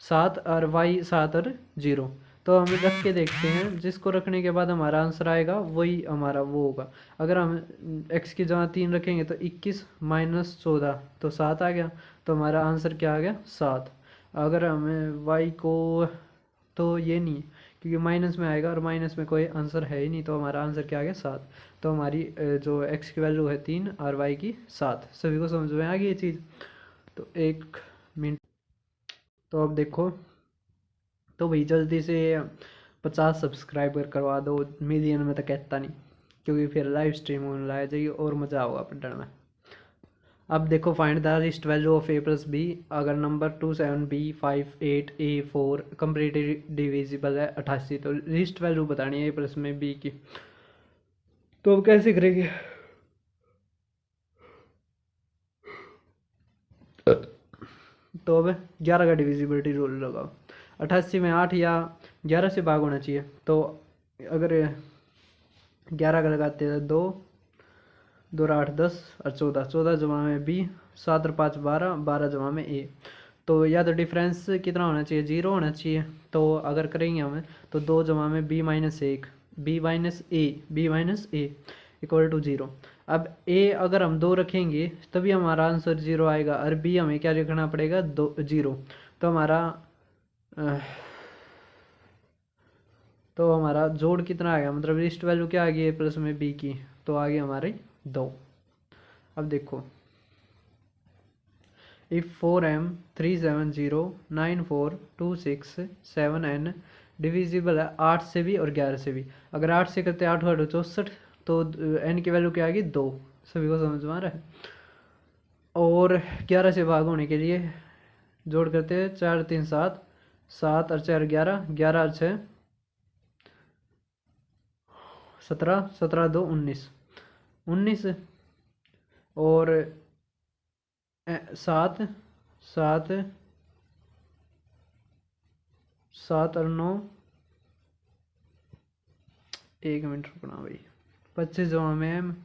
7 और y 7 और 0। तो हम रख के देखते हैं, जिसको रखने के बाद हमारा आंसर आएगा वही हमारा वो होगा। अगर हम x की जगह 3 रखेंगे तो 21 माइनस 14 तो 7 आ गया, तो हमारा आंसर क्या आ गया 7। अगर हमें y को, तो ये नहीं क्योंकि माइनस में आएगा और माइनस में कोई आंसर है ही नहीं, तो हमारा आंसर क्या आ गया 7। तो हमारी जो x की वैल्यू है 3 और y की 7। सभी को समझ में आ गई ये चीज़। तो 1 मिनट। तो अब देखो, तो भाई जल्दी से 50 सब्सक्राइबर करवा दो, मिलियन में तो कहता नहीं, क्योंकि फिर लाइव स्ट्रीम होने लाया जाइए और मज़ा होगा पढ़ने में। अब देखो, find the least value of a plus B. अगर number 2 7 b 5 8 a 4 completely divisible है 88, तो लिस्ट वैल्यू बतानी है a प्लस में b की। तो अब कैसे करेंगे? तो अब 11 का डिविजिबिलिटी रूल लगाओ। 88 में 8 या 11 से भाग होना चाहिए, तो अगर 11 का लगाते हैं 2 2 8 10 और 14, 14 जमा में बी, 7 और 5 12, 12 जमा में ए। तो या तो डिफरेंस कितना होना चाहिए, 0 होना चाहिए। तो अगर करेंगे हमें तो 2 जमा में B minus 1, B minus A equal to 0। अब ए अगर हम 2 रखेंगे तभी हमारा आंसर 0 आएगा, और बी हमें क्या लिखना पड़ेगा 2 0। तो हमारा तो हमारा जोड़ कितना आ गया, मतलब लिस्ट वैल्यू क्या आ गई ए प्लस में बी की, तो आ गई हमारी 2। अब देखो, इफ 4m 3709426 7n डिविजिबल है 8 से भी और 11 से भी। अगर 8 से करते 8 8 64, तो n की वैल्यू क्या आ गई 2। सभी को समझ में आ रहा है? और 11 से भाग होने के लिए जोड़ करते हैं, 4 3 7, 7 और 4 11, 11 और 6 17, 17 2 19, 19 और 7 7 7 और 9, 1 मिनट रुकना भाई, 25 जमा में एम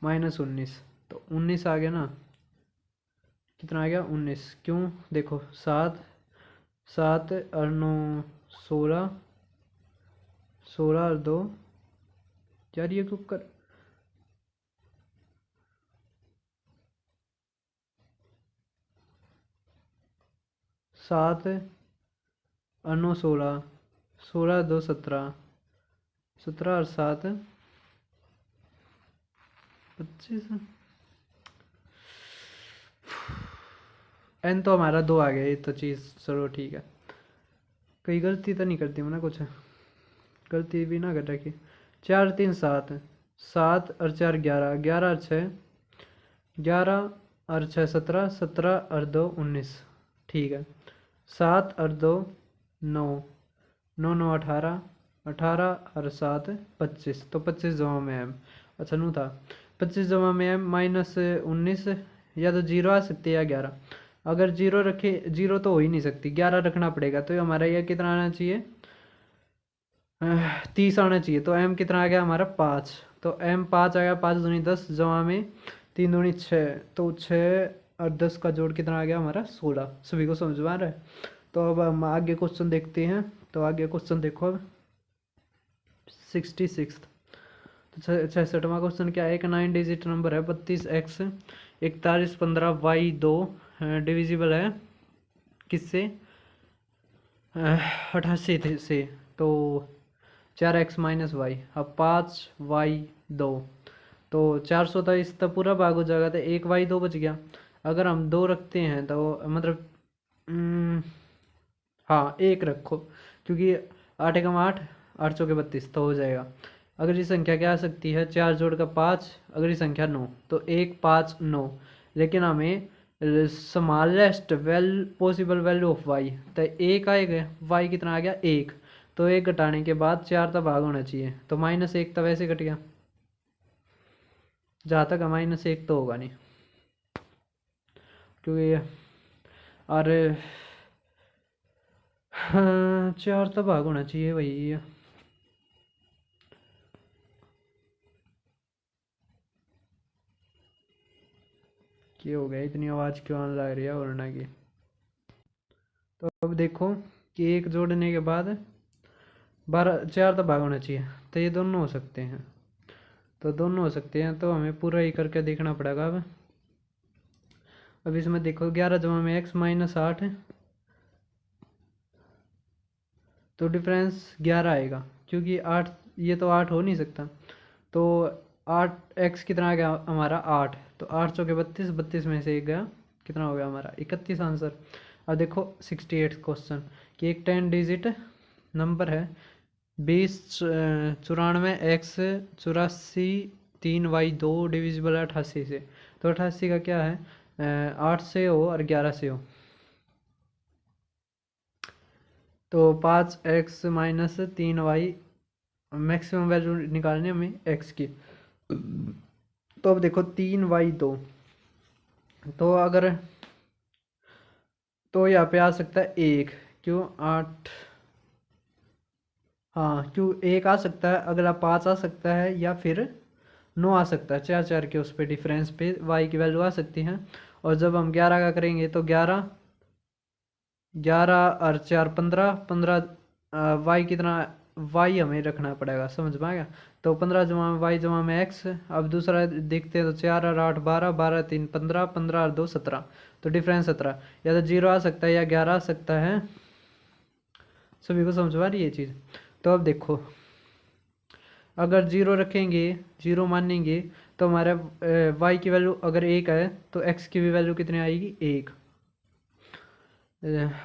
माइनस 19, तो 19 आ गया ना। कितना आ गया 19, क्यों देखो 7 7 और 9 16, 16 और 2, यार ये क्यों कर, 7 और 9 16, 16 2 17, 17 और 7 25। एन तो हमारा 2 आ गया, ये तो चीज़ चलो ठीक है। कहीं गलती तो नहीं करती मैंने कुछ, गलती भी ना कर रखी। 4 3 7, 7 और 4 11, 11 और 6 11 और 6 17, 17 और 2 19, ठीक है। 7 और 2 9, 9 9 18, 18 और 7 25, तो 25 जमा में एम। अच्छा नू था 25 जमा में एम माइनस 19, या तो 0 आ सकती है या 11। अगर 0 रखे, 0 तो हो ही नहीं सकती, 11 रखना पड़ेगा, तो हमारा यह कितना आना चाहिए 30 आना चाहिए। तो एम कितना आ गया हमारा 5, तो एम 5 आ गया, 5 दूनी 10 जमा में 3 दूनी 6, तो 6 और 10 का जोड़ कितना आ गया हमारा 16। सभी को समझ में आ रहा है? तो अब हम आगे क्वेश्चन देखते हैं। तो आगे क्वेश्चन देखो अब 66। तो 66वां क्वेश्चन क्या है, एक 9 डिजिट नंबर है 32x 4115y2 डिविजिबल है किससे 88 से। तो 4x माइनस वाई, अब 5y2, तो 400 था, इस तक पूरा भाग हो जाएगा, तो 1y2 बच गया। अगर हम 2 रखते हैं तो मतलब हाँ 1 रखो, क्योंकि 8 एकम 8, 8 चौके 32, तो हो जाएगा। अगली संख्या क्या आ सकती है, 4 जोड़ का 5, अगली संख्या 9, तो 1 5 9। लेकिन हमें smallest possible value of Y, तो 1 आएगा, वाई कितना आ गया 1, तो 1 घटाने के बाद 4 तक भाग होना चाहिए, तो -1 तो वैसे कट गया, जहाँ तक -1 तो होगा नहीं, क्योंकि अरे हाँ 4 तो भाग होना चाहिए भाई। क्या हो गया, इतनी आवाज़ क्यों आने लग रही है वरना की? तो अब देखो कि एक जोड़ने के बाद 12 4 तो भाग होना चाहिए, तो ये दोनों हो सकते हैं, तो दोनों हो सकते हैं, तो हमें पूरा ही करके देखना पड़ेगा। अब इसमें देखो 11 जमा में x माइनस 8 है, तो डिफरेंस 11 आएगा, क्योंकि 8 ये तो 8 हो नहीं सकता। तो 8 x कितना आ गया हमारा 8, तो 8 चौके 32, 32 में से एक गया, कितना हो गया हमारा 31 आंसर। अब देखो 68 क्वेश्चन कि एक 10 डिजिट नंबर है 20 94 x 84 3y2 डिविजिबल 88 से, तो 88 का क्या है 8 से हो और 11 से हो, तो 5x minus 3y, maximum value निकालनी हमें x की। तो अब देखो 3y2, तो अगर तो यहाँ पे आ सकता है 1, क्यों 8, हाँ क्यों 1 आ सकता है, अगला 5 आ सकता है, या फिर 9 आ सकता है, 4 4 के उस पे डिफरेंस पे y की वैल्यू आ सकती है। और जब हम 11 का करेंगे तो 11 11 और 4 15 15 वाई कितना, वाई हमें रखना पड़ेगा, समझ में आएगा। तो 15 जमा में वाई जमा में एक्स। अब दूसरा देखते हैं, तो 4 और 8 12 12 3 15 15 और 2 17, तो डिफरेंस 17, या तो 0 आ सकता है या 11 आ सकता है। सभी को समझ में आ रही है ये चीज़। तो अब देखो अगर 0 रखेंगे, 0 मानेंगे, तो हमारा वाई की वैल्यू अगर 1 है तो एक्स की भी वैल्यू कितनी आएगी 1।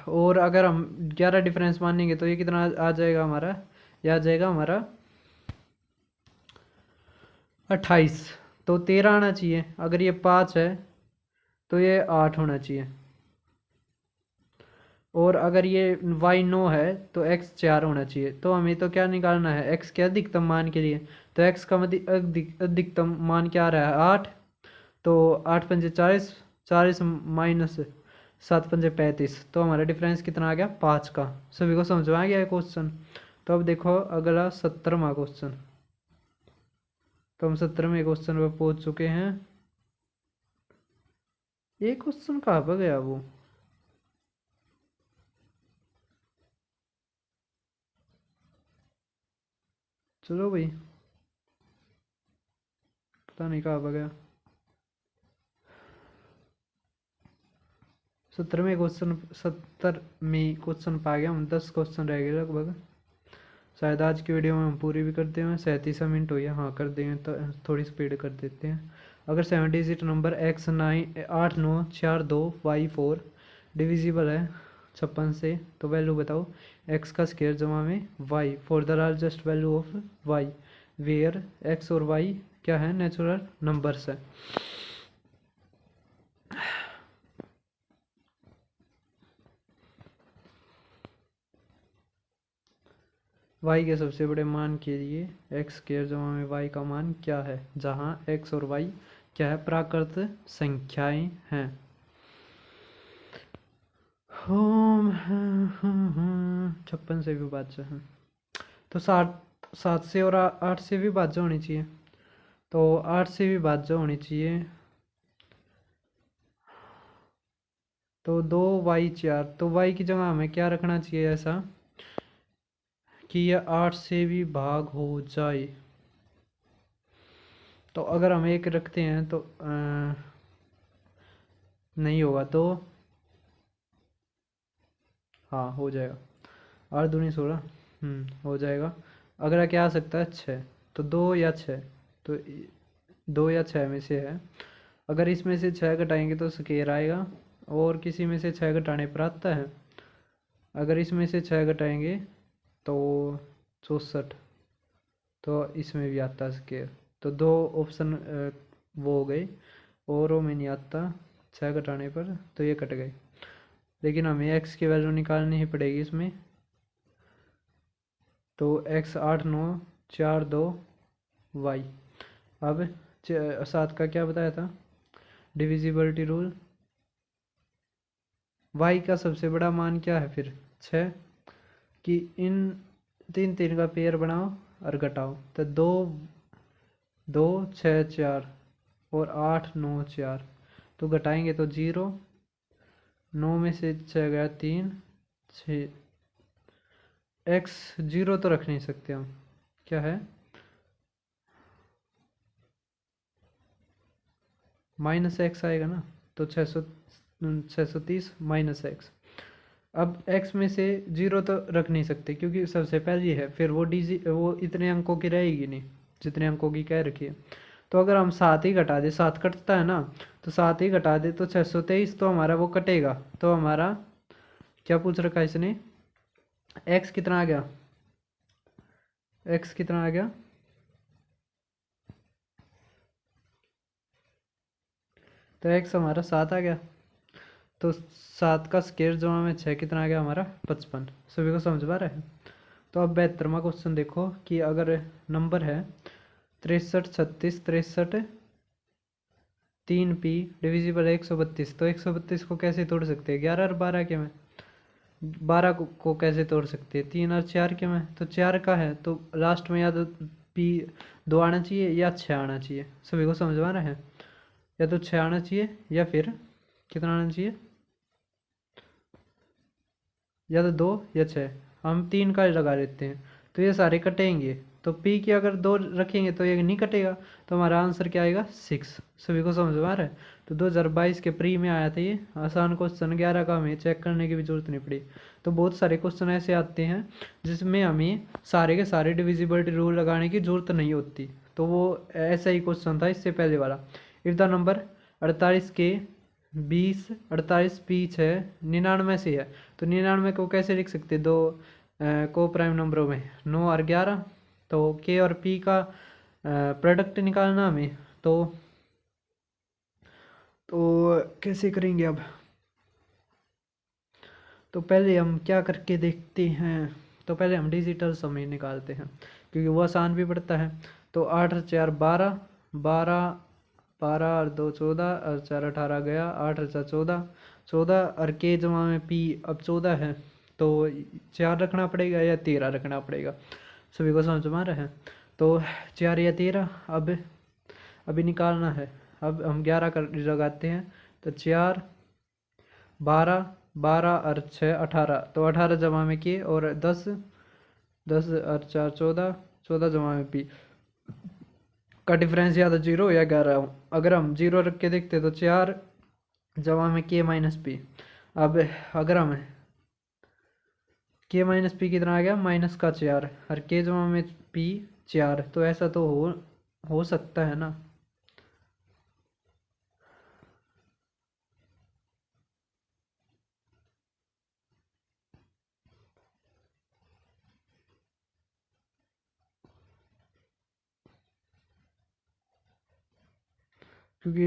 और अगर हम 11 डिफरेंस मानेंगे तो ये कितना आ जाएगा हमारा, यह आ जाएगा हमारा 28, तो 13 आना चाहिए। अगर ये 5 है तो ये 8 होना चाहिए। और अगर ये y 9 है तो x 4 होना चाहिए। तो हमें तो क्या निकालना है, x के अधिकतम मान के लिए, तो x का अधिकतम मान क्या आ रहा है 8, तो 8 पंजे 40, 40 माइनस 7 पंजे 35, तो हमारा डिफरेंस कितना आ गया 5 का। सभी को समझ में आ गया है क्वेश्चन। तो अब देखो अगला 17वां क्वेश्चन, तो हम 17वें क्वेश्चन पर पहुंच चुके हैं। ये क्वेश्चन कहाँ पर गया वो, चलो भाई पता नहीं कहाँ पर गया। 70वें क्वेश्चन पा गया हम, 10 क्वेश्चन रह गए लगभग। शायद आज की वीडियो में हम पूरी भी करते हैं, 37 मिनट हो गया, हाँ कर देंगे, तो थोड़ी स्पीड कर देते हैं। अगर 7 digit number x 9 8 9 4 2 y 4 divisible है 56 से, तो वैल्यू बताओ x का स्क्वायर जमा में y for the largest value of y where x और y क्या है, नेचुरल नंबर्स है। y के सबसे बड़े मान के लिए x स्क्वायर जमा में y का मान क्या है, जहाँ x और y क्या है, प्राकृत संख्याएं हैं। 56 से भी भाज्य है, तो 7 से और 8 से भी भाज्य होनी चाहिए, तो 8 से भी भाज्य होनी चाहिए, तो 2y4, तो y की जगह हमें क्या रखना चाहिए ऐसा कि यह 8 से भी भाग हो जाए। तो अगर हम एक रखते हैं तो नहीं होगा, तो हाँ हो जाएगा, 8 दूनी 16, हो जाएगा। अगला क्या आ सकता है 6, तो 2 या 6, तो 2 या 6 में से है। अगर इसमें से 6 घटाएंगे तो स्क्वायर आएगा, और किसी में से 6 घटाने पर आता है। अगर इसमें से 6 घटाएंगे तो 64, तो इसमें भी आता है स्क्वायर, तो 2 ऑप्शन वो हो गए, और वो में नहीं आता 6 घटाने पर, तो ये कट गए। लेकिन हमें x की वैल्यू निकालनी ही पड़ेगी इसमें, तो x 8 9 4 2 y। अब 7 का क्या बताया था, डिविजिबिलिटी रूल, y का सबसे बड़ा मान क्या है फिर 6, कि इन 3 3 का पेयर बनाओ और घटाओ, तो 2 2 6 4 और 8 9 4, तो घटाएंगे तो 0, 9 में से 6 गया 3, 6 एक्स जीरो तो रख नहीं सकते हम, क्या है माइनस एक्स आएगा ना, तो 630 माइनस एक्स। अब x में से जीरो तो रख नहीं सकते क्योंकि सबसे पहली है, फिर वो वो इतने अंकों की रहेगी नहीं जितने अंकों की कह रखी है। तो अगर हम 7 ही घटा दे, 7 कटता है ना, तो 7 ही घटा दे तो 623, तो हमारा वो कटेगा। तो हमारा क्या पूछ रखा है इसने, x कितना आ गया, x कितना आ गया, तो x हमारा 7 आ गया। तो 7 का स्क्वायर जमा में 6 कितना आ गया हमारा 55। सभी को समझ में आ रहा है। तो अब 72वां क्वेश्चन देखो कि अगर नंबर है 63 36 63 3p डिविजिबल 132, तो 132 को कैसे तोड़ सकते हैं, 11 और 12 के में, 12 को कैसे तोड़ सकते हैं, 3 और 4 के में, तो 4 का है तो लास्ट में या तो p 2 आना चाहिए या 6 आना चाहिए। सभी को समझ में आ रहा है, या तो 6 आना चाहिए या फिर कितना आना चाहिए, या तो 2 या 6। हम 3 का लगा लेते हैं तो ये सारे कटेंगे, तो p की अगर 2 रखेंगे तो ये नहीं कटेगा, तो हमारा आंसर क्या आएगा 6। सभी को समझ में आ रहा है। तो 2022 के प्री में आया था ये आसान क्वेश्चन, 11 का हमें चेक करने की भी जरूरत नहीं पड़ी। तो बहुत सारे क्वेश्चन ऐसे आते हैं जिसमें हमें सारे के सारे डिविजिबिलिटी रूल लगाने की जरूरत नहीं होती, तो वो ऐसा ही क्वेश्चन था इससे पहले वाला। इफ द नंबर 48 के 20 48 बीच है 99 से है, तो 99 को कैसे लिख सकते, दो को प्राइम नंबरों में 9 और 11, तो के और पी का प्रोडक्ट निकालना हमें, तो कैसे करेंगे अब, तो पहले हम क्या करके देखते हैं, तो पहले हम डिजिटल समय निकालते हैं क्योंकि वो आसान भी पड़ता है। तो 8 और 4 12, 12 12 और 2 14 और 4 18 गया, 8 और 4 14, 14 और के जमा में पी अब 14 है, तो 4 रखना पड़ेगा या 13 रखना पड़ेगा। सभी को समझ में आ रहा है। तो 4 या 13 अब अभी निकालना है। अब हम 11 कर लगाते हैं, तो 4 12 12 और 6 18, तो 18 जमा में के और 10 10 और 4 14, 14 जमा में पी का डिफरेंस या तो 0 या 11। अगर हम 0 रख के देखते तो 4 जमा में के माइनस पी। अब अगर हम के माइनस पी कितना आ गया माइनस का 4 और के जमा में पी 4, तो ऐसा तो हो सकता है ना, क्योंकि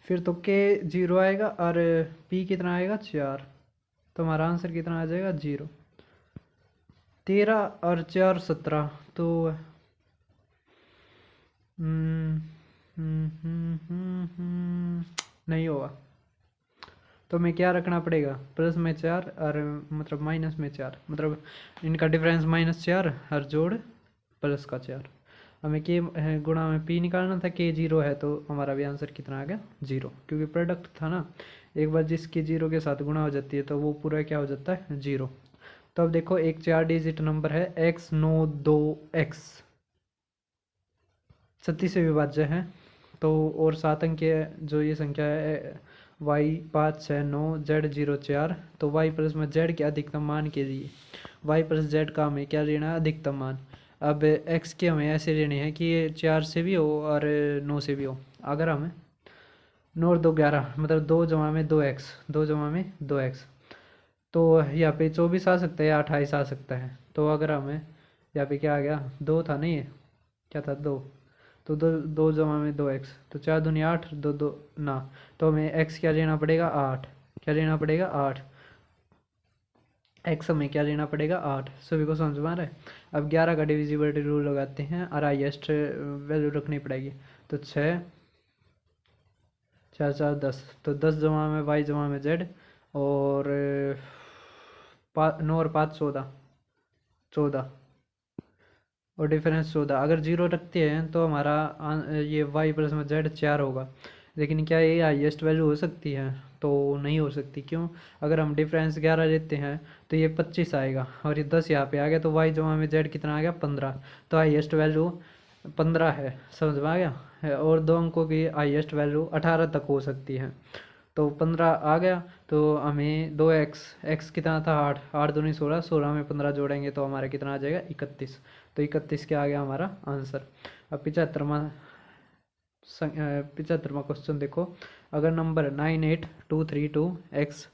फिर तो के 0 आएगा और पी कितना आएगा 4, तो हमारा आंसर कितना आ जाएगा 0। 13 और 4 17, तो हम्म, नहीं होगा, तो हमें क्या रखना पड़ेगा, प्लस में 4 और मतलब माइनस में 4, मतलब इनका डिफरेंस -4 और जोड़ प्लस का 4। हमें के गुणा में पी निकालना था, के 0 है तो हमारा भी आंसर कितना आ गया 0, क्योंकि प्रोडक्ट था ना, एक बार जिसकी 0 के साथ गुणा हो जाती है तो वो पूरा क्या हो जाता है 0। तो अब देखो एक 4 डिजिट नंबर है x92x 36 से विभाज्य है, तो और 7 अंक के जो ये संख्या है y 569 z 04, तो y प्लस में z के अधिकतम मान के लिए y प्लस z का हमें क्या लेना है अधिकतम मान। अब x के हमें ऐसे लेने हैं कि ये 4 से भी हो और 9 से भी हो। अगर हमें 9 और 2 11, मतलब 2 जमा में 2x, 2 जमा में 2x, तो यहाँ पे 24 आ सकता है या 28 आ सकता है। तो अगर हमें यहाँ पे क्या आ गया 2 था नहीं है, क्या था 2, तो 2 जमा में 2x, तो 4 दूनी 8, 2 2 ना, तो हमें x क्या लेना पड़ेगा 8, क्या लेना पड़ेगा 8, x हमें क्या लेना पड़ेगा 8। सभी को समझ में आ रहा है। अब 11 का डिविजिबिलिटी रूल लगाते हैं और हाईएस्ट वैल्यू रखनी पड़ेगी, तो 6 4 4 10, तो 10 जमा में y जमा में z, और 9 और 5 14 14, और डिफरेंस 14। अगर 0 रखते हैं तो हमारा ये y प्लस में z 4 होगा। लेकिन क्या ये हाईएस्ट वैल्यू हो सकती है? तो नहीं हो सकती। क्यों? अगर हम डिफरेंस 11 लेते हैं तो ये 25 आएगा और ये 10 यहाँ पे आ गया, तो y जमा में z कितना आ गया? 15। तो हाईएस्ट वैल्यू 15 है। समझ में आ गया है? और 2 अंकों की हाईएस्ट वैल्यू 18 तक हो सकती है। तो 15 आ गया, तो हमें 2x कितना था? 8, 8 दूनी 16, 16 में 15 जोड़ेंगे तो हमारा कितना आ जाएगा? 31। तो 31 क्या आ गया हमारा आंसर। अब 75वां क्वेश्चन देखो। अगर नंबर 98232x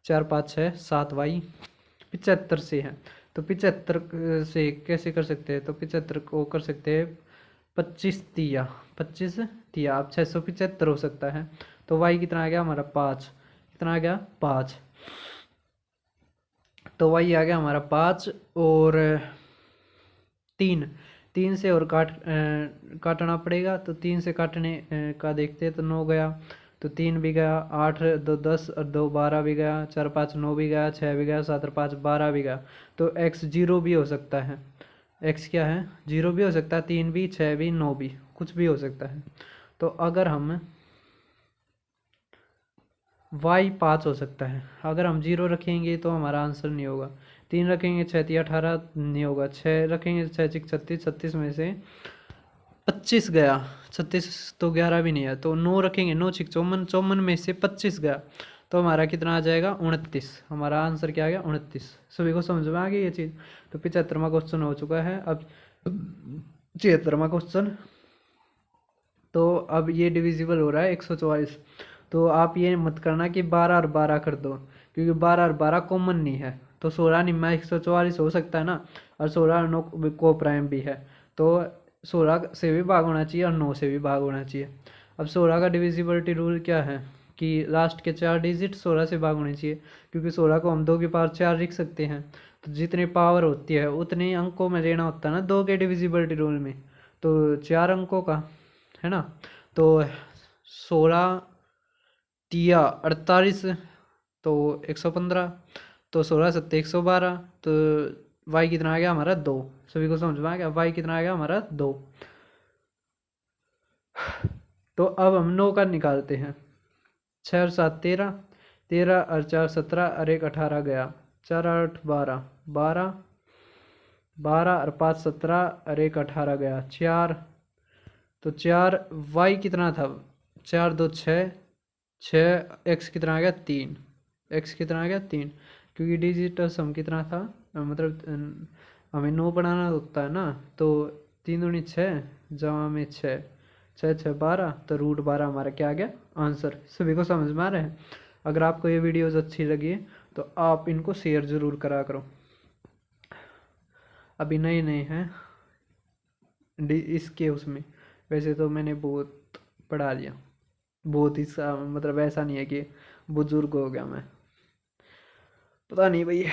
456 7y 75 से है, तो 75 से कैसे कर सकते हैं? तो 75 को कर सकते हैं 25 तिया। अब 675 हो सकता है। तो y कितना आ गया हमारा? 5। कितना आ गया? 5। तो y आ गया हमारा 5 और 3 से और काटना पड़ेगा। तो 3 से काटने का देखते हैं तो 9 गया, तो 3 भी गया, 8 2 10 और 2 12 भी गया, 4 5 9 भी गया, 6 भी गया, 7 और 5 12 भी गया। तो x 0 भी हो सकता है। x क्या है? 0 भी हो सकता है, 3 भी, 6 भी, 9 भी, कुछ भी हो सकता है। तो अगर हम y 5 हो सकता है। अगर हम 0 रखेंगे तो हमारा आंसर नहीं होगा। 3 रखेंगे 6 3 18 नहीं होगा। 6 रखेंगे 6 6 36, 36 में से 25 गया, 36 तो 11 भी नहीं है। तो 9 रखेंगे, 9 6 54, 54 में से 25 गया, तो हमारा कितना आ जाएगा? 29। हमारा आंसर क्या आ गया? 29। सभी को समझ में आ गई ये चीज़? तो 75वां क्वेश्चन हो चुका है। अब 76वां क्वेश्चन। तो अब ये डिविजिबल हो रहा है 144। तो आप ये मत करना कि 12 और 12 कर दो, क्योंकि 12 और 12 कॉमन नहीं है। तो 16 निम्मा 144 हो सकता है ना, और 16 और 9 को प्राइम भी है। तो 16 से भी भाग होना चाहिए और 9 से भी भाग होना चाहिए। अब 16 का डिविजिबिलिटी रूल क्या है कि लास्ट के 4 डिजिट 16 से भाग होने चाहिए, क्योंकि 16 को हम 2 की पावर 4 लिख सकते हैं। तो जितनी पावर होती है उतने अंकों में लेना होता है ना 2 के डिविजिबिलिटी रूल में। तो 4 अंकों का है ना। तो 16 तिया 48, तो 115। तो 16 सत्ते 112। तो y कितना आ गया हमारा? 2। सभी को समझ में आ गया? y कितना आ गया हमारा? 2। तो अब हम 9 का निकालते हैं। 6 और 7 13, 13 और 4 17 और 1 18 गया, 4 8 12, 12 12 और 5 17 और 1 18 गया, 4। तो 4 y कितना था? 4 2 6, 6 x कितना आ गया? 3। x कितना आ गया? 3। क्योंकि डिजिटल सम कितना था? मतलब हमें 9 बनाना होता है ना। तो 3 दूनी 6 जमा में 6, 6 6 12, तो रूट 12 हमारा क्या आ गया? आंसर। सभी को समझ में आ रहा है? अगर आपको ये वीडियोज़ अच्छी लगी तो आप इनको शेयर ज़रूर करा करो। अभी नए नए हैं इसके उसमें। वैसे तो मैंने बहुत पढ़ा लिया, बहुत ही मतलब ऐसा नहीं है कि बुजुर्ग हो गया मैं। पता नहीं भाई,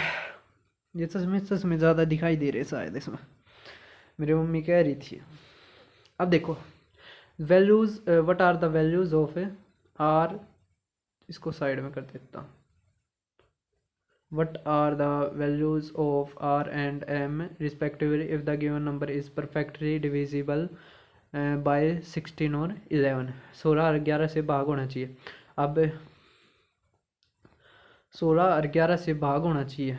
ये सच में ज़्यादा दिखाई दे रहे शायद इसमें, मेरी मम्मी कह रही थी। अब देखो values, what are the values of R, इसको साइड में कर देता हूँ। What are the values of r and m respectively if the given number is perfectly divisible by 16 और 11? 16 और 11 से भाग होना चाहिए। अब 16 और 11 से भाग होना चाहिए।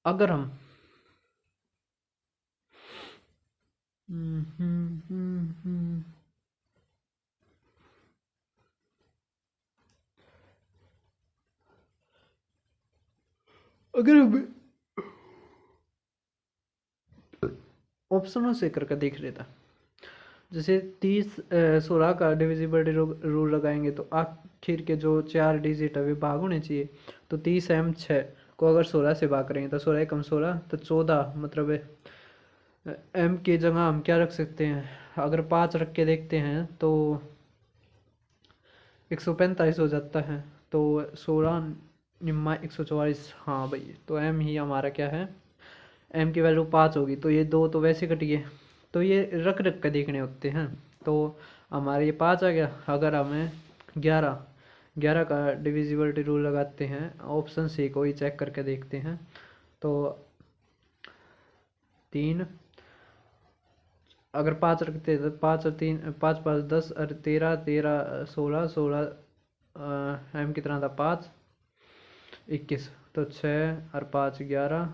अगर हम अगर हम ऑप्शनों से करके देख लेता, जैसे 30 16 का डिविजिबिलिटी रूल लगाएंगे तो आखिर के जो 4 डिजिट है वे भाग होने चाहिए। तो 30 m 6 को अगर 16 से भाग करेंगे तो 16 कम 16 तो 14, मतलब m की जगह हम क्या रख सकते हैं? अगर 5 रख के देखते हैं तो 145 हो जाता है। तो 16 निम्मा 144। हाँ भाई, तो m ही हमारा क्या है? m की वैल्यू 5 होगी। तो ये 2 तो वैसे कट गए, तो ये रख रख के देखने होते हैं। तो हमारे ये 5 आ गया। अगर हमें 11 11 का डिविजिबिलिटी रूल लगाते हैं, ऑप्शन सी को ही चेक करके देखते हैं। तो 3, अगर 5 रखते हैं तो 5 और 3, 5 5 10 और 13 13 16 16 एम कितना था 5 21, तो 6 और 5 11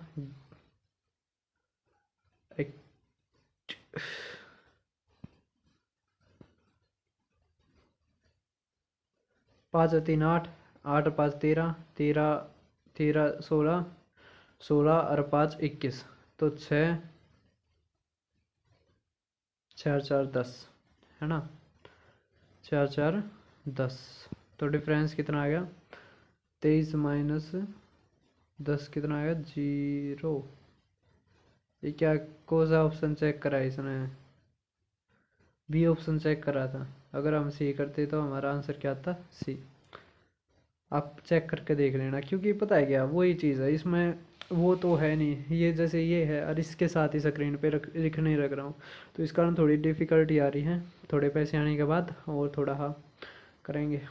5 और 3 8 8 और 5 13 13 13 16 16 और 5 21, तो 6 4 4 10 है ना, 4 4 10। तो डिफरेंस कितना आ गया 23 माइनस 10 कितना आ गया 0। ये क्या कौन सा ऑप्शन चेक करा है इसने, बी ऑप्शन चेक करा था। अगर हम सी करते तो हमारा आंसर क्या था सी। आप चेक करके देख लेना, क्योंकि पता है क्या वही चीज़ है इसमें, वो तो है नहीं, ये जैसे ये है और इसके साथ ही स्क्रीन पे लिख नहीं रख रहा हूँ, तो इस कारण थोड़ी डिफ़िकल्टी आ रही है। थोड़े पैसे आने के बाद और थोड़ा हाँ करेंगे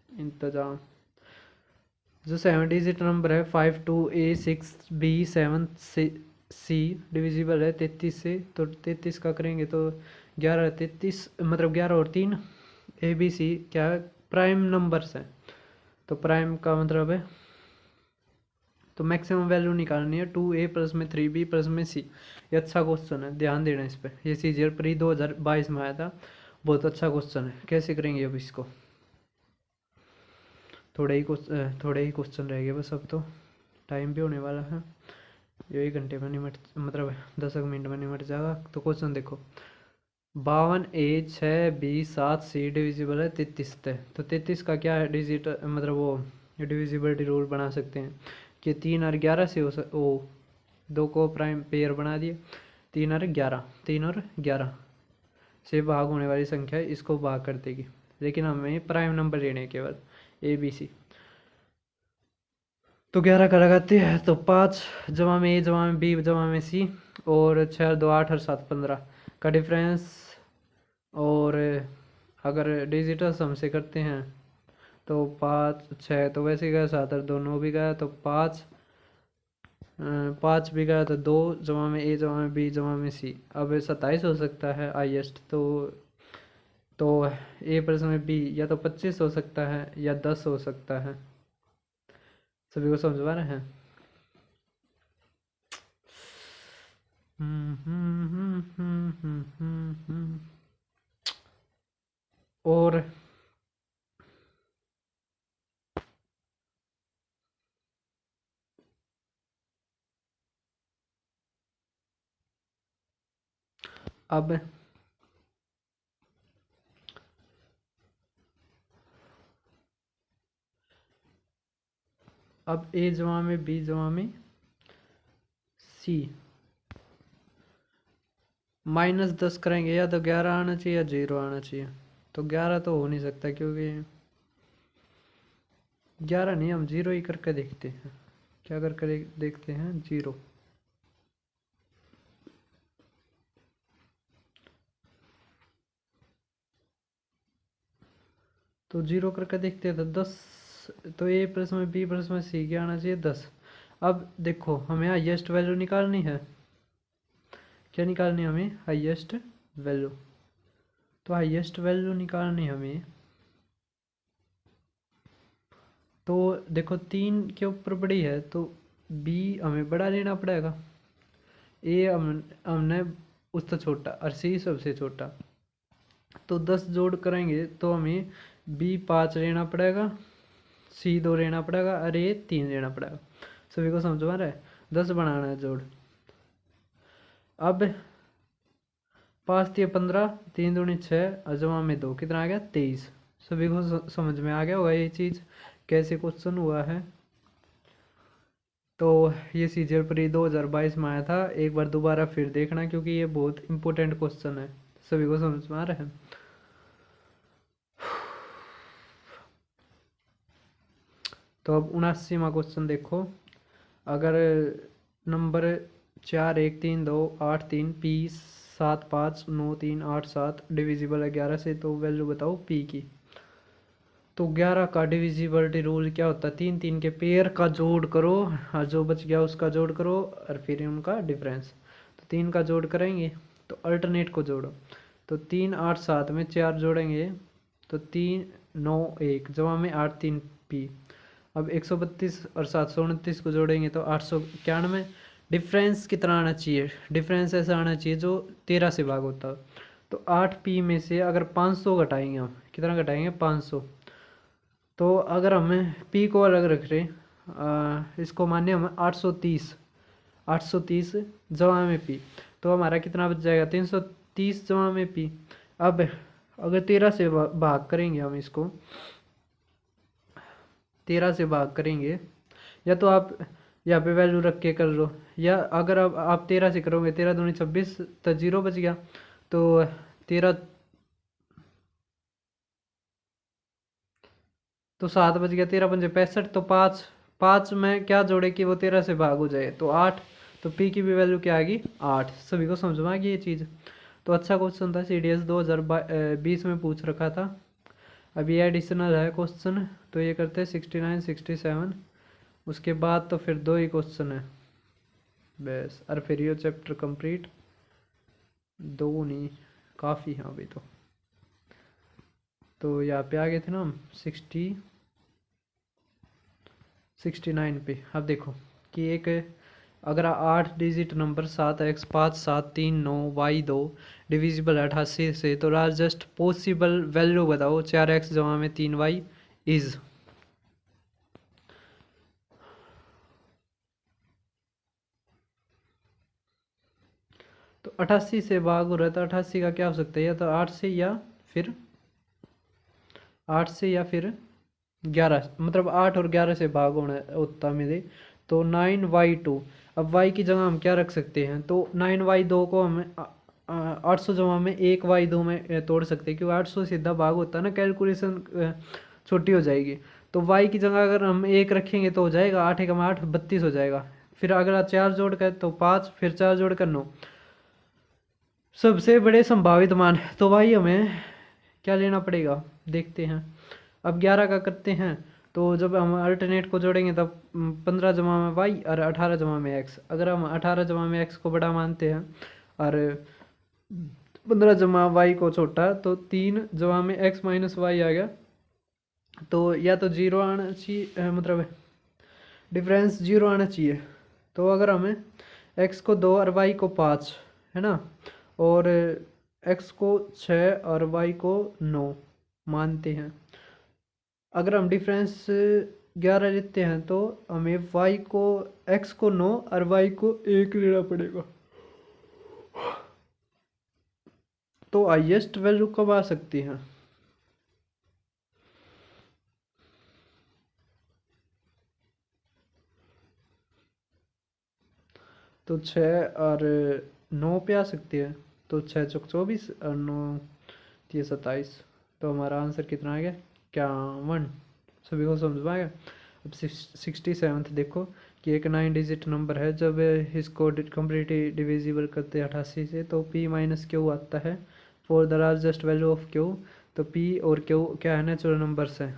इंतजाम। जो 7 डिजिट नंबर है 52A6B7C डिविजिबल है 33 से, तो 33 का करेंगे तो 11 33 मतलब 11 और 3 ABC क्या है प्राइम नंबर्स हैं, तो प्राइम का मतलब है तो मैक्सिमम वैल्यू निकालनी है 2A प्लस में 3B प्लस में C। ये अच्छा क्वेश्चन है, ध्यान देना इस पर। ये सीजीएल प्री 2022 में आया था, बहुत अच्छा क्वेश्चन है। कैसे करेंगे अब इसको, थोड़े ही क्वेश्चन रह गए बस, अब तो टाइम भी होने वाला है, ये 1 घंटे में निमट मतलब 10 मिनट में निमट जाएगा। तो क्वेश्चन देखो 52A6B7C डिविजिबल है 33 से, तो 33 का क्या है डिजिट मतलब वो डिविजिबिलिटी रूल बना सकते हैं कि 3 और 11 से वो दो को प्राइम पेयर बना दिए, 3 और 11 3 और 11 से भाग होने वाली संख्या है इसको भाग कर देगी, लेकिन हमें प्राइम नंबर लेने हैं केवल ABC। तो 11 का लगाते हैं तो 5 जमा में A जमा में B जमा में C, और 6 2 8 और 7 15 का डिफरेंस। और अगर डिजिटल सम से करते हैं तो 5 6 तो वैसे गया, 7 और 2 9 भी गया, तो 5 5 भी गया, तो 2 जमा में A जमा में B जमा में C। अब 27 हो सकता है हाईएस्ट, तो A प्लस में B या तो 25 हो सकता है या 10 हो सकता है। सभी को समझ आ रहे हैं। और अब A जमा में B जमा में C -10 करेंगे, या तो 11 आना चाहिए या 0 आना चाहिए। तो 11 तो हो नहीं सकता, क्योंकि 11 नहीं, हम 0 ही करके देखते हैं। क्या करके देखते हैं 0। तो 0 करके देखते हैं तो 10, तो A प्लस में B प्लस में C क्या आना चाहिए 10। अब देखो हमें हाईएस्ट वैल्यू निकालनी है, क्या निकालनी है हमें हाईएस्ट वैल्यू। तो हाईएस्ट वैल्यू निकालनी हमें, तो देखो 3 के ऊपर बड़ी है तो B हमें बड़ा लेना पड़ेगा, A हमने उससे छोटा और C सबसे छोटा। तो 10 जोड़ करेंगे तो हमें B 5 लेना पड़ेगा, C 2 लेना पड़ेगा और A 3 लेना पड़ेगा। सभी को समझ में आ रहा है, 10 बनाना है जोड़। अब 5 3 15 3 दूनी 6 और जमा में 2 कितना आ गया 23। सभी को समझ में आ गया होगा ये चीज़ कैसे क्वेश्चन हुआ है। तो ये सीजीएल प्री 2022 में आया था, एक बार दोबारा फिर देखना क्योंकि ये बहुत इंपॉर्टेंट क्वेश्चन है। सभी को समझ में आ रहा है। तो अब 79वां क्वेश्चन देखो, अगर नंबर 4 1 3 2 8 3 P 7 5 9 3 8 7 डिविजिबल है 11 से, तो वैल्यू बताओ P की। तो 11 का डिविजिबिलिटी रूल क्या होता है, 3 3 के पेयर का जोड़ करो और जो बच गया उसका जोड़ करो और फिर उनका डिफरेंस। तो 3 का जोड़ करेंगे तो अल्टरनेट को जोड़ो, तो 3 8 7 में 4 जोड़ेंगे तो 3 9 1 जमा में 8 3 पी। अब 132 और 729 को जोड़ेंगे तो 891। डिफरेंस कितना आना चाहिए, डिफरेंस ऐसा आना चाहिए जो 13 से भाग होता है। तो 8 पी में से अगर 500 घटाएंगे, हम कितना घटाएंगे 500, तो अगर हमें पी को अलग रख रहे इसको माने हम 830, 830 जमा में पी, तो हमारा कितना बच जाएगा 330 जमा में पी। अब अगर 13 से भाग करेंगे हम इसको, 13 से भाग करेंगे, या तो आप यहाँ पे वैल्यू रख के कर लो, या अगर अब आप 13 से करोगे 13 दूनी 26 तो 0 बच गया। तो 13 तो 7 बच गया, 13 पंजे 65, तो 5 5 में क्या जोड़े कि वो 13 से भाग हो जाए तो 8। तो पी की भी वैल्यू क्या आएगी 8। सभी को समझ में आ गई ये चीज़। तो अच्छा क्वेश्चन था, CDS 2020 में पूछ रखा था। अभी एडिशनल है क्वेश्चन, तो ये करते हैं 69 67, उसके बाद तो फिर 2 ही क्वेश्चन है बस, और फिर ये चैप्टर कंप्लीट। 2 नहीं काफ़ी है अभी तो यहाँ पे आ गए थे ना हम 69 पे। अब देखो कि एक अगर 8 digit number 7x 5 7 3 9 y 2 divisible 88 से, तो लार्जेस्ट पॉसिबल वैल्यू बताओ 4x जमा में 3y इज। तो 88 से भाग हो रहा है तो 88 का क्या हो सकता है, या तो 8 से या फिर 11, मतलब 8 और 11 से भाग होना होता मेरे, तो 9y2। अब y की जगह हम क्या रख सकते हैं, तो 9y2 को हम 800 जमा में 1y2 में तोड़ सकते हैं, क्योंकि 800 सीधा भाग होता है ना, कैलकुलेशन छोटी हो जाएगी। तो y की जगह अगर हम 1 रखेंगे तो हो जाएगा 8 एकम 8 32 हो जाएगा। फिर अगर 4 जोड़ कर तो 5, फिर 4 जोड़ कर 9, सबसे बड़े संभावित मान। तो भाई हमें क्या लेना पड़ेगा देखते हैं। अब 11 का करते हैं, तो जब हम अल्टरनेट को जोड़ेंगे तब 15 जमा में वाई और 18 जमा में एक्स। अगर हम 18 जमा में एक्स को बड़ा मानते हैं और 15 जमा वाई को छोटा, तो 3 जमा में एक्स माइनस वाई आ गया। तो या तो 0 आना चाहिए, मतलब डिफरेंस 0 आना चाहिए। तो अगर हमें एक्स को 2 और वाई को 5 है ना, और एक्स को 6 और वाई को 9 मानते हैं, अगर हम डिफरेंस 11 लेते हैं तो हमें वाई को एक्स को 9 और वाई को 1 लेना पड़ेगा। तो हाईएस्ट वैल्यू कब आ सकती है, तो 6 और 9 पे आ सकती है। तो 6 चौक 24 और 9 ये 27। तो हमारा आंसर कितना आ गया 51। सभी को समझ में आ गया। अब 67th देखो कि एक 9 डिजिट नंबर है, जब इसको कम्प्लीटली डिविजिबल करते हैं 88 से, तो p माइनस क्यू आता है for the largest value of Q. तो p और q क्या है, नेचुरल नंबर्स है।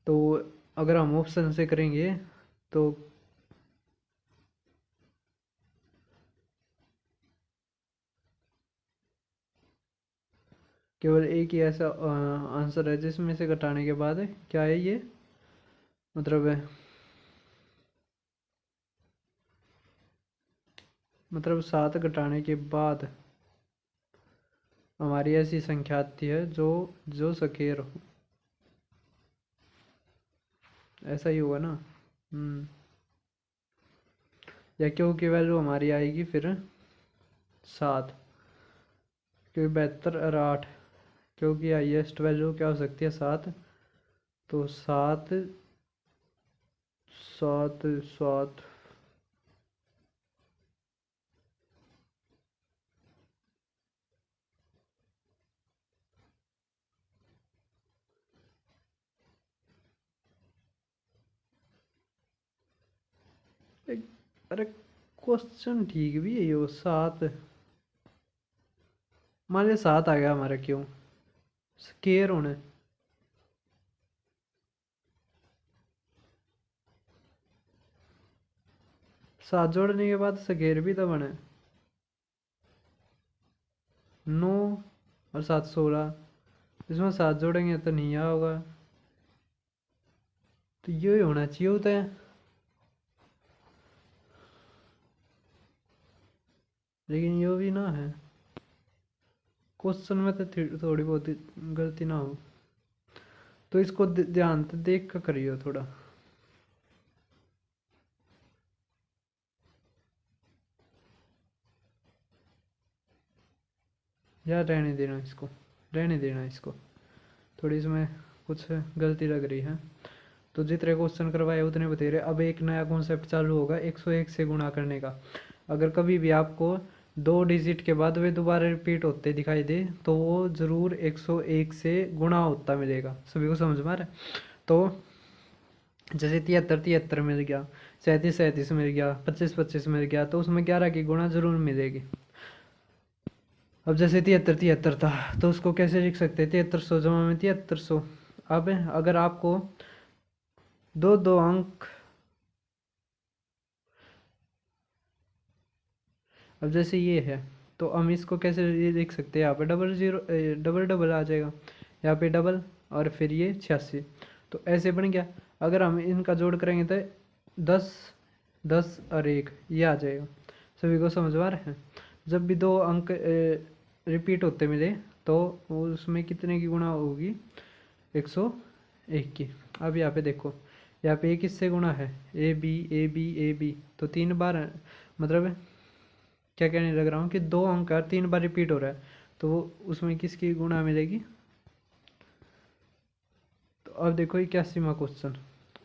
तो अगर हम ऑप्शन से करेंगे तो केवल एक ही ऐसा आंसर है जिसमें से घटाने के बाद क्या है ये, मतलब 7 घटाने के बाद हमारी ऐसी संख्या आती है जो जो सकेर हो। ऐसा ही हुआ ना। या क्यू की वैल्यू हमारी आएगी फिर 7, क्योंकि 72 और 8, क्योंकि हाईएस्ट वैल्यू क्या हो सकती है 7। तो 7 7 7 अरे क्वेश्चन ठीक भी है ये 7। मान लिया 7 आ गया हमारा, क्यों स्केयर होना है। सात जोड़ने के बाद से घेर भी तो बने 9 और 7 16, इसमें 7 जोड़ेंगे तो नहीं आया होगा, तो ये होना चाहिए होता है, लेकिन ये भी ना है क्वेश्चन में, तो थोड़ी बहुत गलती ना हो, तो इसको ध्यान से देख कर करियो थोड़ा। यार रहने देना इसको, रहने देना इसको, थोड़ी इसमें कुछ गलती लग रही है। तो जितने क्वेश्चन करवाए उतने बता रहे। अब एक नया कॉन्सेप्ट चालू होगा 101 से गुणा करने का। अगर कभी भी आपको 2 डिजिट के बाद वे दोबारा रिपीट होते दिखाई दे तो वो ज़रूर 101 से गुणा होता मिलेगा। सभी को समझ में आ रहा है? तो जैसे 73 73 मिल गया, 37 37 मिल गया, 25 25 मिल गया, तो उसमें 11 की गुणा जरूर मिलेगी। अब जैसे 73 73 था तो उसको कैसे लिख सकते हैं, 7300 जमा में 7300। अब अगर आपको दो दो अंक, अब जैसे ये है तो हम इसको कैसे ये लिख सकते हैं, यहाँ पे डबल जीरो डबल डबल आ जाएगा, यहाँ पे डबल और फिर ये 86, तो ऐसे बन गया। अगर हम इनका जोड़ करेंगे तो 10 10 और 1 ये आ जाएगा। सभी को समझ आ रहा है? जब भी दो अंक रिपीट होते मिले तो उसमें कितने की गुणा होगी, 101 की। अब यहाँ पे देखो, यहाँ पे किससे गुणा है, A B A B A B, तो 3 बार है, मतलब क्या कहने लग रहा हूँ कि 2 अंक 3 बार रिपीट हो रहा है, तो उसमें किसकी गुणा मिलेगी। तो अब देखो 81वां क्वेश्चन,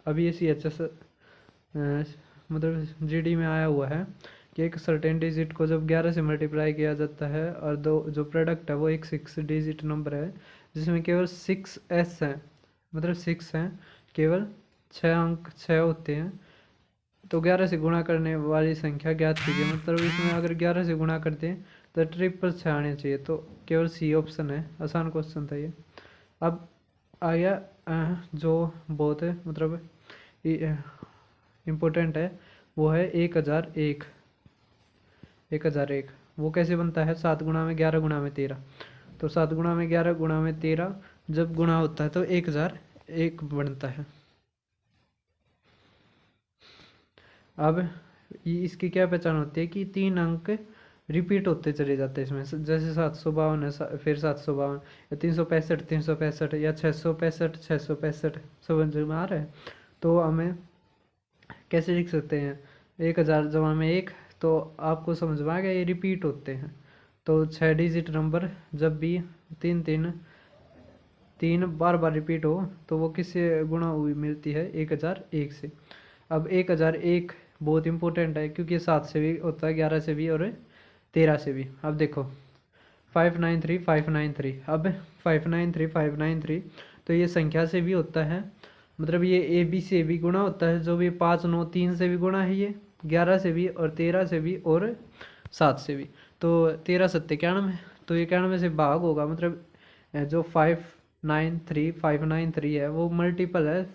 अभी ये CHS मतलब GD में आया हुआ है कि एक सर्टेन डिजिट को जब 11 से मल्टीप्लाई किया जाता है और दो जो प्रोडक्ट है वो एक 6 डिजिट नंबर है जिसमें केवल 6s हैं, मतलब 6 हैं, केवल 6 अंक 6 होते हैं, तो 11 से गुणा करने वाली संख्या ज्ञात कीजिए। मतलब इसमें अगर 11 से गुणा करते हैं तो ट्रिपल 6 आने चाहिए, तो केवल C ऑप्शन है। आसान क्वेश्चन था ये। अब आ गया जो बहुत है मतलब इम्पोर्टेंट है, वो है 1001। 1001 वो कैसे बनता है, 7 गुणा में 11 गुणा में 13, तो 7 गुणा में 11 गुणा में 13 जब गुणा होता है तो 1001 बनता है। अब इसकी क्या पहचान होती है कि 3 अंक रिपीट होते चले जाते हैं इसमें, जैसे 752 है, फिर 752 या 365 365 या 665 665, समझ में आ रहा है? तो हमें कैसे लिख सकते हैं, 1000 जमा में 1, तो आपको समझ में आ गया ये रिपीट होते हैं। तो 6 डिजिट नंबर जब भी 3 3 3 बार बार रिपीट हो तो वो किससे गुणा हुई मिलती है, 1001 से। अब 1001 बहुत इंपॉर्टेंट है क्योंकि 7 से भी होता है, 11 से भी और 13 से भी। अब देखो 593 593, अब 593 593 तो ये संख्या से भी होता है, मतलब ये AB से भी गुणा होता है, जो भी 5 9 3 से भी गुणा है, ये 11 से भी और 13 से भी और 7 से भी। तो 13 7 91, तो 91 से भाग होगा, मतलब जो 593 है वो मल्टीपल है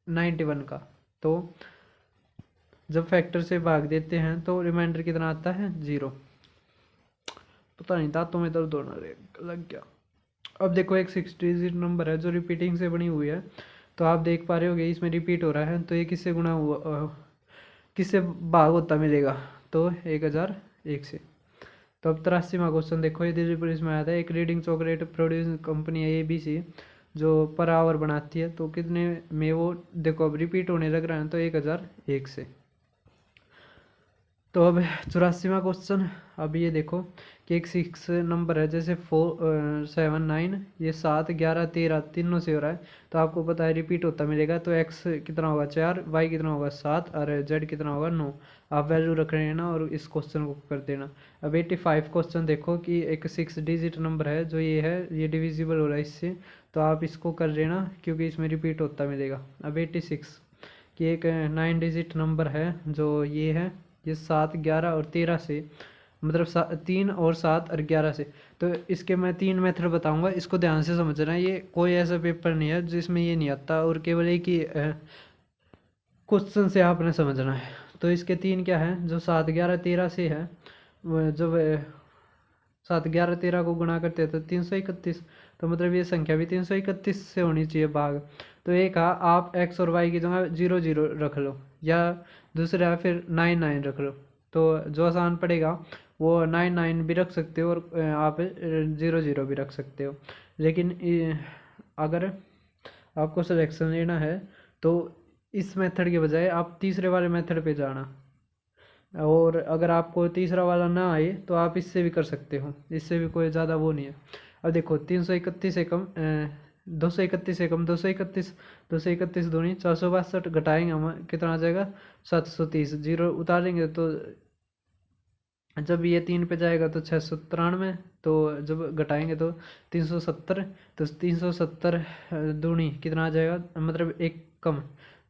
91 का, तो जब फैक्टर से भाग देते हैं तो रिमाइंडर कितना आता है, 0। पता नहीं दांतों में दर्द होने लग गया। अब देखो एक 6 डिजिट नंबर है जो रिपीटिंग से बनी हुई है, तो आप देख पा रहे होगे इसमें रिपीट हो रहा है, तो ये किससे गुणा हुआ, किससे भाग होता मिलेगा, तो 1001 से। तो अब 83वां क्वेश्चन देखो, ये दिल्ली पुलिस में आया था, एक रीडिंग चॉकलेट प्रोड्यूस कंपनी है ABC जो पर आवर बनाती है, तो कितने में वो, देखो अब रिपीट होने लग रहा है तो 1001 से। तो अब 84वां क्वेश्चन, अब ये देखो कि एक 6 नंबर है, जैसे 4 7 9, ये 7 11 13 तीनों से हो रहा है, तो आपको पता है रिपीट होता मिलेगा, तो x कितना होगा 4, y कितना होगा 7 और z कितना होगा 9। आप वैल्यू रख रहे हैं ना और इस क्वेश्चन को कर देना। अब 85 क्वेश्चन देखो कि एक 6 डिजिट नंबर है जो ये है, ये डिविजिबल हो रहा है इससे, तो आप इसको कर लेना क्योंकि इसमें रिपीट होता मिलेगा। अब 86 कि एक 9 डिजिट नंबर है जो ये है, ये 7 11 और 13 से, मतलब 3 और 7 और 11 से। तो इसके मैं 3 मेथड बताऊंगा, इसको ध्यान से समझना है, ये कोई ऐसा पेपर नहीं है जिसमें ये नहीं आता, और केवल एक ही क्वेश्चन से आपने समझना है। तो इसके 3 क्या है, जो 7 11 13 से है, जब 7 11 13 को गुणा करते हैं तो 331, तो मतलब ये संख्या भी 331 से होनी चाहिए भाग। तो एक कहा आप x और y की जगह 0 0 रख लो, या दूसरा फिर 9 9 रख लो। तो जो आसान पड़ेगा वो 9 9 भी रख सकते हो, और आप 0 0 भी रख सकते हो। लेकिन अगर आपको सिलेक्शन लेना है तो इस मेथड के बजाय आप तीसरे वाले मेथड पे जाना, और अगर आपको तीसरा वाला ना आए तो आप इससे भी कर सकते हो, इससे भी कोई ज़्यादा वो नहीं है। अब देखो 331 एकम 231 एकम 231, 231 दूनी 462, घटाएंगे हम कितना आ जाएगा 730, जीरो उतारेंगे तो जब ये 3 पे जाएगा तो 693, तो जब घटाएंगे तो 370, तो 370 दूनी कितना आ जाएगा, मतलब एक कम,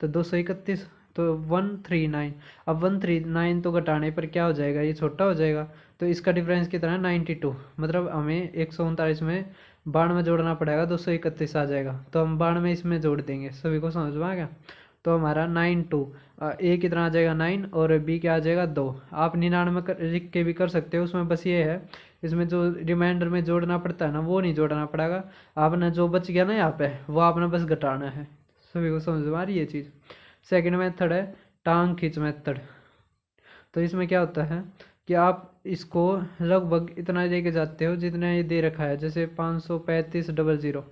तो 231, तो 139। अब 139 तो घटाने पर क्या हो जाएगा, ये छोटा हो जाएगा, तो इसका डिफरेंस कितना है 92, मतलब हमें 139 में 92 जोड़ना पड़ेगा, 231 आ जाएगा, तो हम 92 इसमें जोड़ देंगे। सभी को समझ में आ गया? तो हमारा 92, ए कितना आ जाएगा 9, और बी क्या आ जाएगा 2। आप 99 लिख के भी कर सकते हो, उसमें बस ये है इसमें जो रिमाइंडर में जोड़ना पड़ता है ना, वो नहीं जोड़ना पड़ेगा, आपने जो बच गया ना यहाँ पे वो आपने बस घटाना है। सभी को समझ में आ रही है ये चीज़? सेकेंड मेथड है टांग खींच मेथड। तो इसमें क्या होता है कि आप इसको लगभग इतना लेके जाते हो जितना ये दे रखा है, जैसे 535 00,